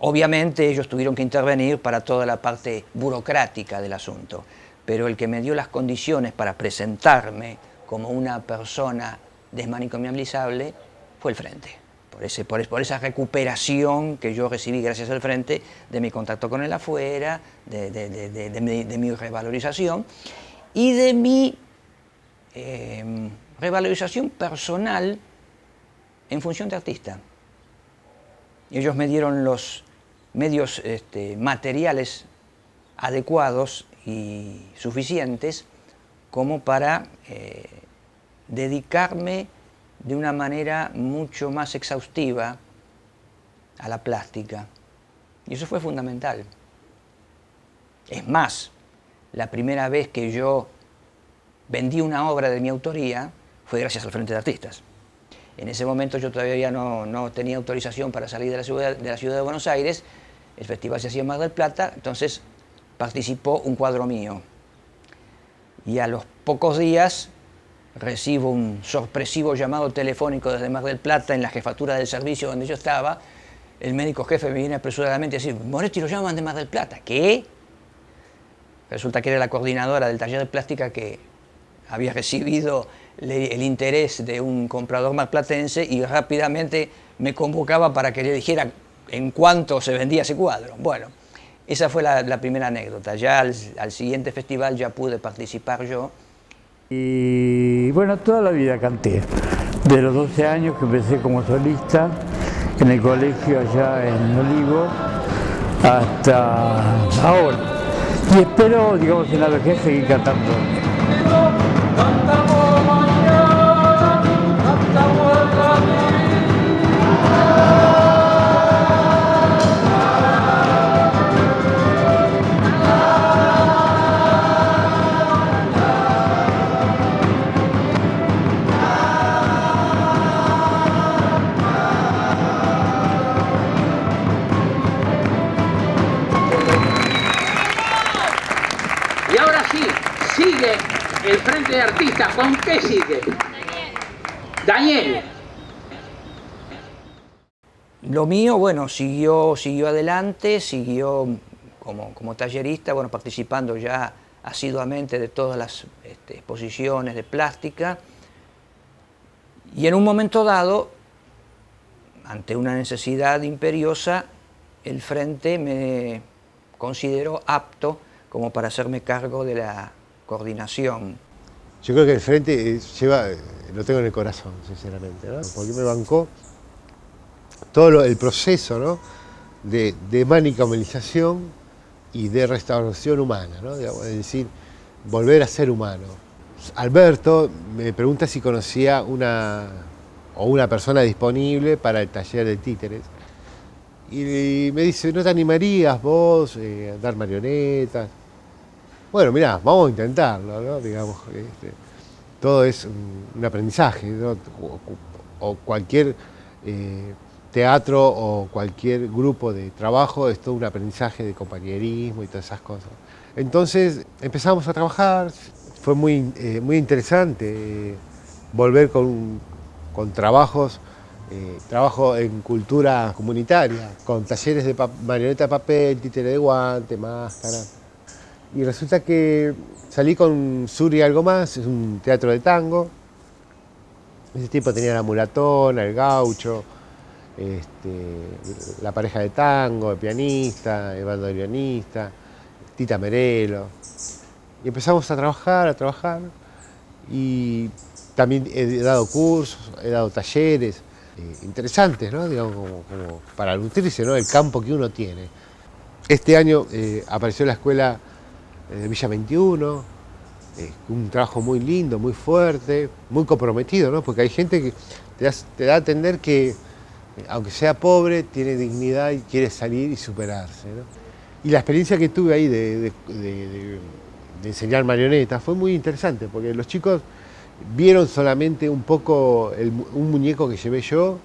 Obviamente ellos tuvieron que intervenir para toda la parte burocrática del asunto, pero el que me dio las condiciones para presentarme como una persona desmanicomializable fue el frente. Por esa recuperación que yo recibí gracias al frente, de mi contacto con el afuera, de mi revalorización y de mi revalorización personal en función de artista. Ellos me dieron los medios materiales adecuados y suficientes como para dedicarme de una manera mucho más exhaustiva a la plástica. Y eso fue fundamental. Es más, la primera vez que yo vendí una obra de mi autoría fue gracias al Frente de Artistas. En ese momento yo todavía no tenía autorización para salir de la ciudad de Buenos Aires, el festival se hacía en Mar del Plata, entonces participó un cuadro mío. Y a los pocos días recibo un sorpresivo llamado telefónico desde Mar del Plata, en la jefatura del servicio donde yo estaba. El médico jefe me viene apresuradamente a decir: Moretti, lo llaman de Mar del Plata. ¿Qué? Resulta que era la coordinadora del taller de plástica que había recibido el interés de un comprador marplatense y rápidamente me convocaba para que le dijera en cuánto se vendía ese cuadro. Bueno, esa fue la primera anécdota. Ya al siguiente festival ya pude participar yo. Y bueno, toda la vida canté. De los 12 años que empecé como solista en el colegio allá en Olivo hasta ahora. Y espero, digamos, en la vejez seguir cantando. Y ahora sí, sigue el Frente de Artistas. ¿Con qué sigue? Daniel. Lo mío, bueno, siguió adelante, siguió como tallerista, bueno, participando ya asiduamente de todas las exposiciones de plástica. Y en un momento dado, ante una necesidad imperiosa, el Frente me consideró apto como para hacerme cargo de la coordinación. Yo creo que el Frente lo tengo en el corazón, sinceramente, ¿no? Porque me bancó todo el proceso, ¿no? de manicomalización y de restauración humana, ¿no? Digamos, es decir, volver a ser humano. Alberto me pregunta si conocía una persona disponible para el taller de títeres. Y me dice, ¿no te animarías vos a dar marionetas? Bueno, mirá, vamos a intentarlo, ¿no? Digamos, todo es un aprendizaje, ¿no? O cualquier teatro o cualquier grupo de trabajo es todo un aprendizaje de compañerismo y todas esas cosas. Entonces empezamos a trabajar, fue muy interesante volver con trabajos, trabajo en cultura comunitaria, con talleres de marioneta de papel, títere de guante, máscara. Y resulta que salí con Sur y Algo Más, es un teatro de tango. Ese tipo tenía la mulatona, el gaucho, la pareja de tango, el pianista, el bando del pianista, Tita Merelo. Y empezamos a trabajar, y también he dado cursos, he dado talleres interesantes, ¿no? Digamos, como para nutrirse, ¿no? El campo que uno tiene. Este año apareció la escuela de Villa 21, un trabajo muy lindo, muy fuerte, muy comprometido, ¿no? Porque hay gente que te da a entender que, aunque sea pobre, tiene dignidad y quiere salir y superarse, ¿no? Y la experiencia que tuve ahí de enseñar marionetas fue muy interesante, porque los chicos vieron solamente un poco un muñeco que llevé yo,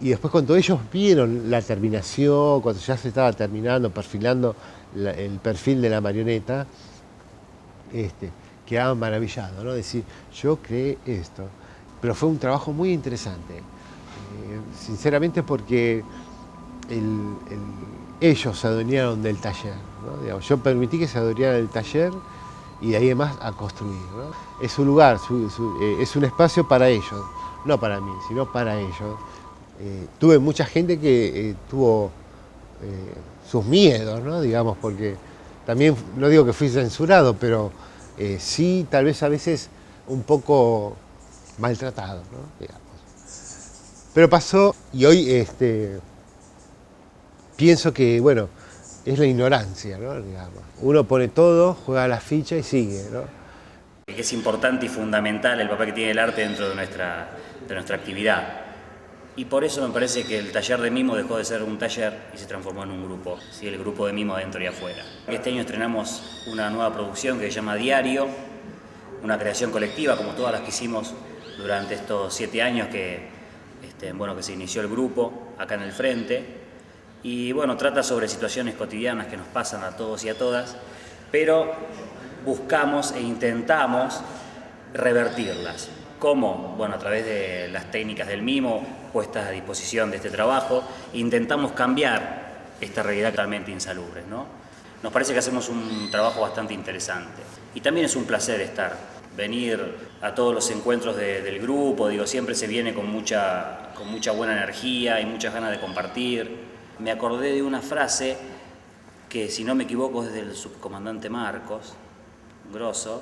y después cuando ellos vieron la terminación, cuando ya se estaba terminando, perfilando el perfil de la marioneta, quedaban maravillados, ¿no? Decir, yo creé esto. Pero fue un trabajo muy interesante, sinceramente, porque ellos se adueñaron del taller, ¿no? Digamos, yo permití que se adueñaran del taller y de ahí además a construir, ¿no? Es un lugar, es un espacio para ellos, no para mí, sino para ellos. Tuve mucha gente que tuvo sus miedos, ¿no? Digamos, porque también, no digo que fui censurado, pero sí, tal vez a veces un poco maltratado, ¿no? Digamos. Pero pasó, y hoy pienso que, bueno, es la ignorancia, ¿no? Digamos. Uno pone todo, juega la ficha y sigue, ¿no? Es importante y fundamental el papel que tiene el arte dentro de nuestra actividad. Y por eso me parece que el taller de mimo dejó de ser un taller y se transformó en un grupo, ¿sí? El grupo de mimo adentro y afuera. Este año estrenamos una nueva producción que se llama Diario, una creación colectiva como todas las que hicimos durante estos 7 años que se inició el grupo acá en el Frente. Y bueno, trata sobre situaciones cotidianas que nos pasan a todos y a todas, pero buscamos e intentamos revertirlas. ¿Cómo? Bueno, a través de las técnicas del mimo puestas a disposición de este trabajo, intentamos cambiar esta realidad totalmente insalubre, ¿no? Nos parece que hacemos un trabajo bastante interesante. Y también es un placer venir a todos los encuentros del grupo, digo, siempre se viene con mucha buena energía y muchas ganas de compartir. Me acordé de una frase que, si no me equivoco, es del subcomandante Marcos Grosso,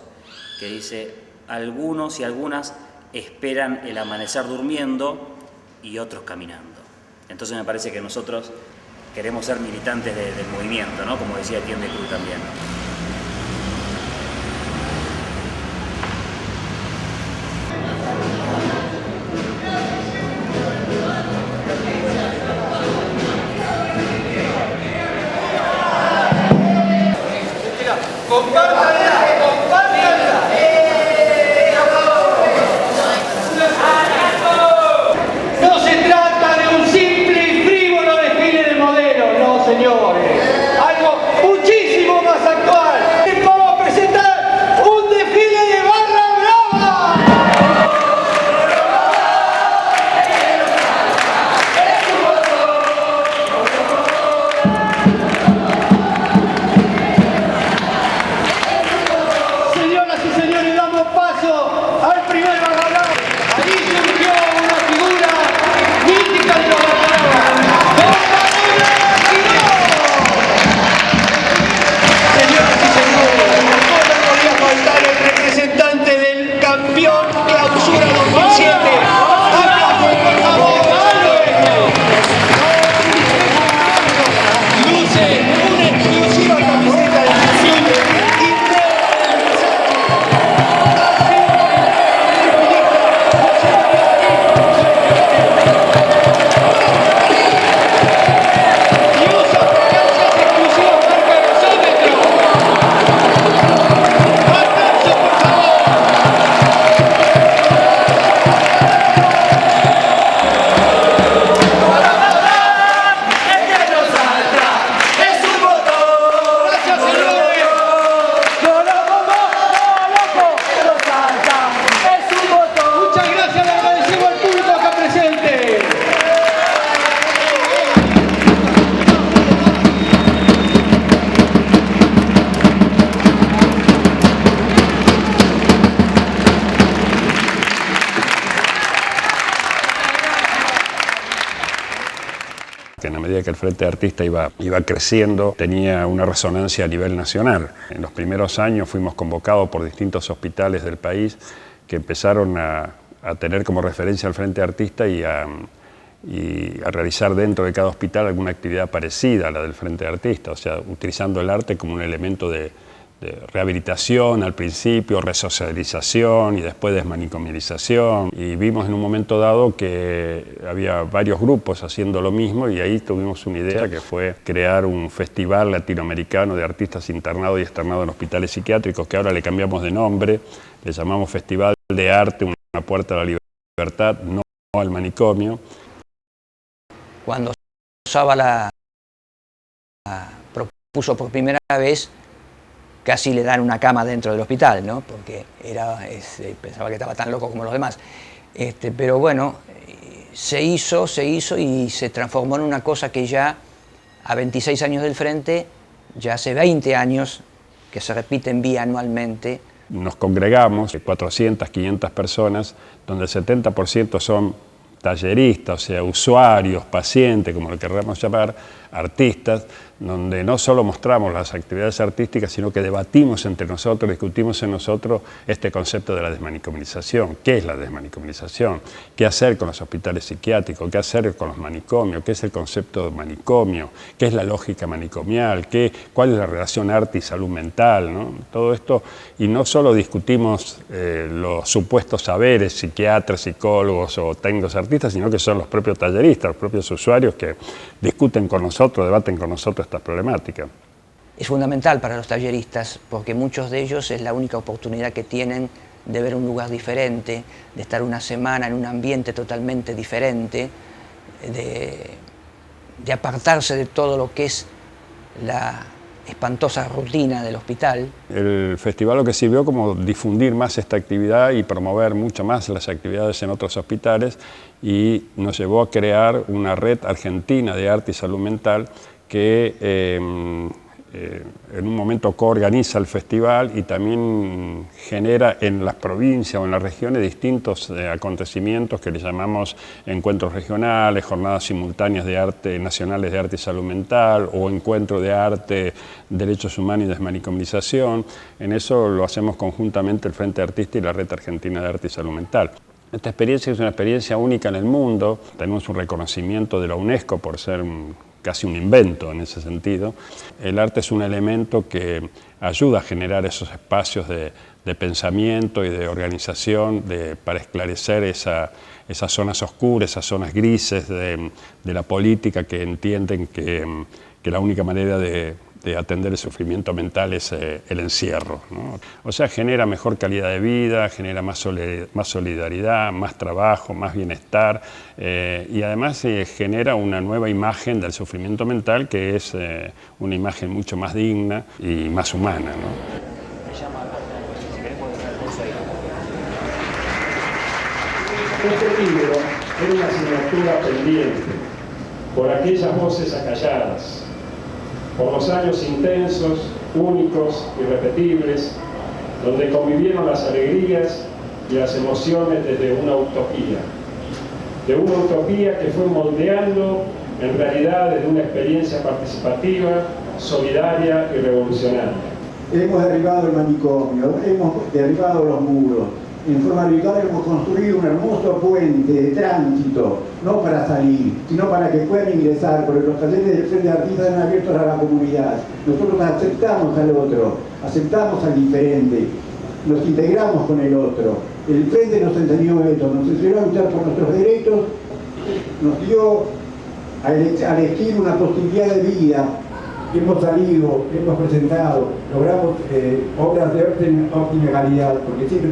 que dice: algunos y algunas esperan el amanecer durmiendo y otros caminando. Entonces me parece que nosotros queremos ser militantes del movimiento, ¿no? Como decía Etienne de Cruz también. No se trata de un simple y frívolo desfile de modelos, no, señores. Algo muchísimo más actual. que en la medida que el Frente de Artistas iba creciendo, tenía una resonancia a nivel nacional. En los primeros años fuimos convocados por distintos hospitales del país que empezaron a tener como referencia al Frente de Artistas y a realizar dentro de cada hospital alguna actividad parecida a la del Frente de Artistas, o sea, utilizando el arte como un elemento de rehabilitación al principio, resocialización y después desmanicomialización. Y vimos en un momento dado que había varios grupos haciendo lo mismo y ahí tuvimos una idea que fue crear un festival latinoamericano de artistas internados y externados en hospitales psiquiátricos, que ahora le cambiamos de nombre, le llamamos Festival de Arte, una puerta a la libertad, no al manicomio. Cuando Zabala propuso por primera vez, casi le dan una cama dentro del hospital, ¿no? Porque pensaba que estaba tan loco como los demás. Pero bueno, se hizo y se transformó en una cosa que ya a 26 años del Frente, ya hace 20 años que se repiten bianualmente. Nos congregamos, 400, 500 personas, donde el 70% son talleristas, o sea, usuarios, pacientes, como lo querramos llamar, artistas, donde no solo mostramos las actividades artísticas, sino que debatimos entre nosotros, discutimos en nosotros este concepto de la desmanicomialización. ¿Qué es la desmanicomialización? ¿Qué hacer con los hospitales psiquiátricos? ¿Qué hacer con los manicomios? ¿Qué es el concepto de manicomio? ¿Qué es la lógica manicomial? ¿Cuál es la relación arte y salud mental, ¿no? Todo esto, y no solo discutimos los supuestos saberes, psiquiatras, psicólogos o técnicos artistas, sino que son los propios talleristas, los propios usuarios que discuten con nosotros, debaten con nosotros estas problemáticas. Es fundamental para los talleristas porque muchos de ellos es la única oportunidad que tienen de ver un lugar diferente, de estar una semana en un ambiente totalmente diferente, de apartarse de todo lo que es la espantosa rutina del hospital. El festival lo que sirvió como difundir más esta actividad y promover mucho más las actividades en otros hospitales y nos llevó a crear una red argentina de arte y salud mental que en un momento coorganiza el festival y también genera en las provincias o en las regiones distintos acontecimientos que le llamamos encuentros regionales, jornadas simultáneas de arte, nacionales de arte y salud mental o encuentros de arte, derechos humanos y desmanicomialización. En eso lo hacemos conjuntamente el Frente Artista y la Red Argentina de Arte y Salud Mental. Esta experiencia es una experiencia única en el mundo, tenemos un reconocimiento de la UNESCO por ser casi un invento en ese sentido. El arte es un elemento que ayuda a generar esos espacios de pensamiento y de organización para esclarecer esas zonas oscuras, esas zonas grises de la política que entienden que la única manera de atender el sufrimiento mental es el encierro, ¿no? O sea, genera mejor calidad de vida, genera más solidaridad, más trabajo, más bienestar y además genera una nueva imagen del sufrimiento mental que es una imagen mucho más digna y más humana, ¿no? Este libro es una asignatura pendiente por aquellas voces acalladas, por los años intensos, únicos, irrepetibles, donde convivieron las alegrías y las emociones desde una utopía. De una utopía que fue moldeando en realidad desde una experiencia participativa, solidaria y revolucionaria. Hemos derribado el manicomio, hemos derribado los muros. En forma habitual hemos construido un hermoso puente de tránsito, no para salir, sino para que puedan ingresar, porque los talleres del Frente de Artistas están abiertos a la comunidad. Nosotros aceptamos al otro, aceptamos al diferente, nos integramos con el otro. El Frente nos enseñó esto, nos enseñó a luchar por nuestros derechos, nos dio a elegir una posibilidad de vida. Hemos salido, hemos presentado, logramos obras de óptima calidad, porque siempre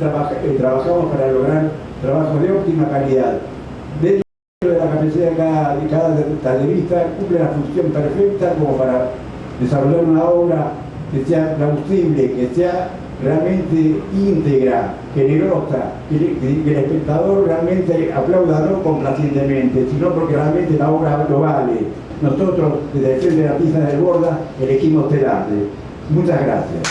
trabajamos para lograr trabajos de óptima calidad. Dentro de la capacidad de cada tallerista cumple la función perfecta como para desarrollar una obra que sea plausible, que sea realmente íntegra, generosa, que el espectador realmente aplauda no complacientemente, sino porque realmente la obra lo vale. Nosotros, desde el Frente de Artistas del Borda, elegimos el arte. Muchas gracias.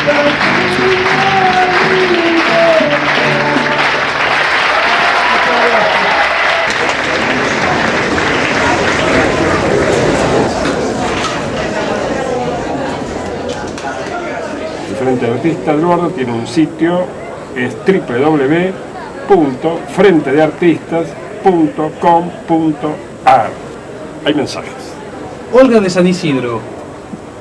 El Frente de Artistas del Gordo tiene un sitio, es www.frentedeartistas.com.ar. Hay mensajes. Olga de San Isidro.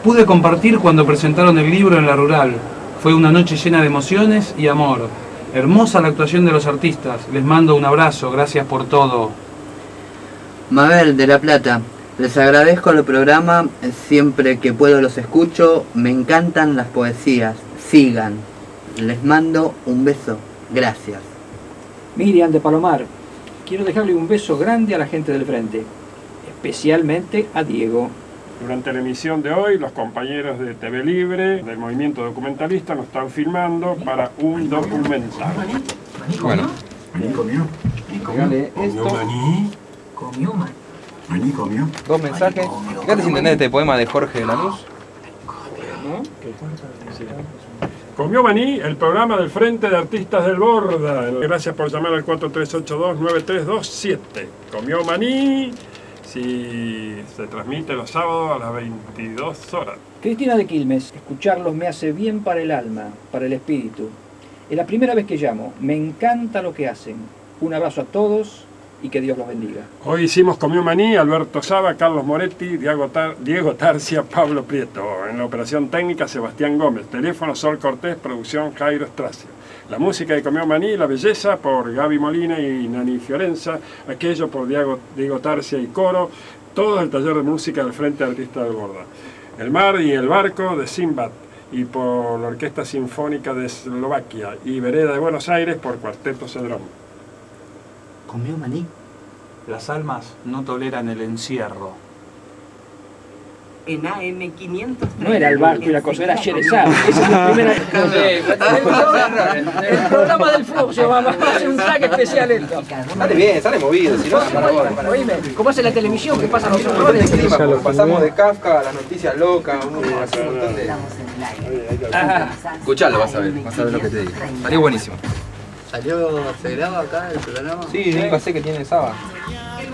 Pude compartir cuando presentaron el libro en La Rural. Fue una noche llena de emociones y amor. Hermosa la actuación de los artistas. Les mando un abrazo. Gracias por todo. Mabel de La Plata. Les agradezco el programa. Siempre que puedo los escucho. Me encantan las poesías. Sigan. Les mando un beso. Gracias. Miriam de Palomar. Quiero dejarle un beso grande a la gente del Frente. Especialmente a Diego. Durante la emisión de hoy, los compañeros de TV Libre, del movimiento documentalista, nos están filmando para un documental. Bueno. ¿Maní comió? Dígale esto. Maní? ¿Comió maní? ¿Maní comió? Dos mensajes. Fíjate si entendés este poema de Jorge de Lanús. Comió Maní, el programa del Frente de Artistas del Borda. Gracias por llamar al 4382-9327. Comió Maní. Si se transmite los sábados a las 22 horas. Cristina de Quilmes. Escucharlos me hace bien para el alma, para el espíritu. Es la primera vez que llamo. Me encanta lo que hacen. Un abrazo a todos y que Dios los bendiga. Hoy hicimos Comió Maní, Alberto Saba, Carlos Moretti, Diego Tarcia, Pablo Prieto. En la operación técnica, Sebastián Gómez. Teléfono, Sol Cortés. Producción, Jairo Estracio. La música de Comió Maní, La Belleza, por Gaby Molina y Nani Fiorenza. Aquello por Diego Tarcia y Coro. Todo el taller de música del Frente de Artistas del Borda. El mar y el barco de Simbad. Y por la Orquesta Sinfónica de Eslovaquia. Y Vereda de Buenos Aires por Cuarteto Cedrón. ¿Comió maní? Las almas no toleran el encierro. En AM500. No era el barco y la cosa, era Sherezade. Esa es la primera. El programa del Flow se va a hacer un track especial esto. Sale bien, sale movido. Si no, Oíme, ¿cómo hace la televisión? ¿Qué pasa los horrores? Pasamos de Kafka a las noticias locas, así un montón de... Escuchalo, vas a ver lo que te digo. Salió buenísimo. ¿Se graba acá el programa? Sí, nunca sé que tiene Saba.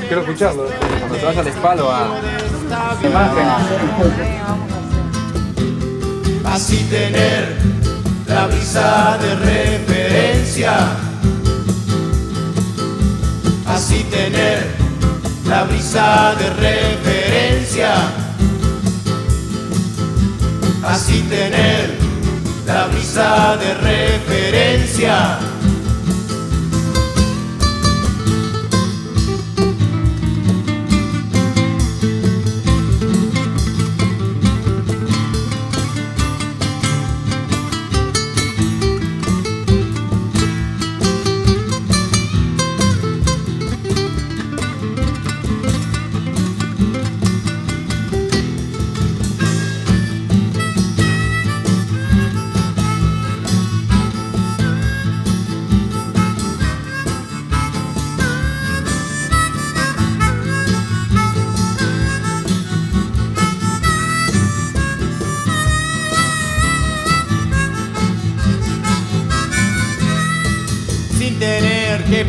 Quiero escucharlo. Cuando te vayas al espalo a imagen. Así tener la brisa de referencia. Así tener la brisa de referencia. Así tener la brisa de referencia.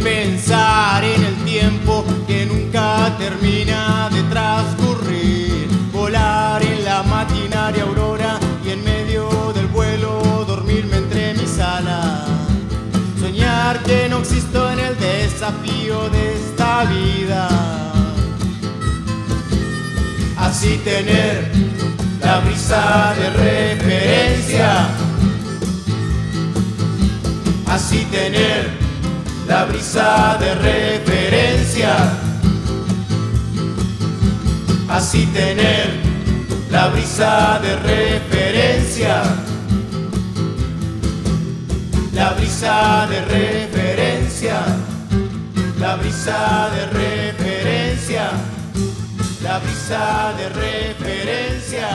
Pensar en el tiempo que nunca termina de transcurrir, volar en la matinaria aurora y en medio del vuelo dormirme entre mis alas, soñar que no existo en el desafío de esta vida, así tener la brisa de referencia, así tener la brisa de referencia, así tener la brisa de referencia, la brisa de referencia, la brisa de referencia, la brisa de referencia,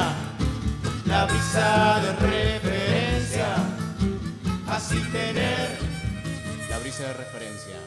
la brisa de referencia, así tener la brisa de referencia.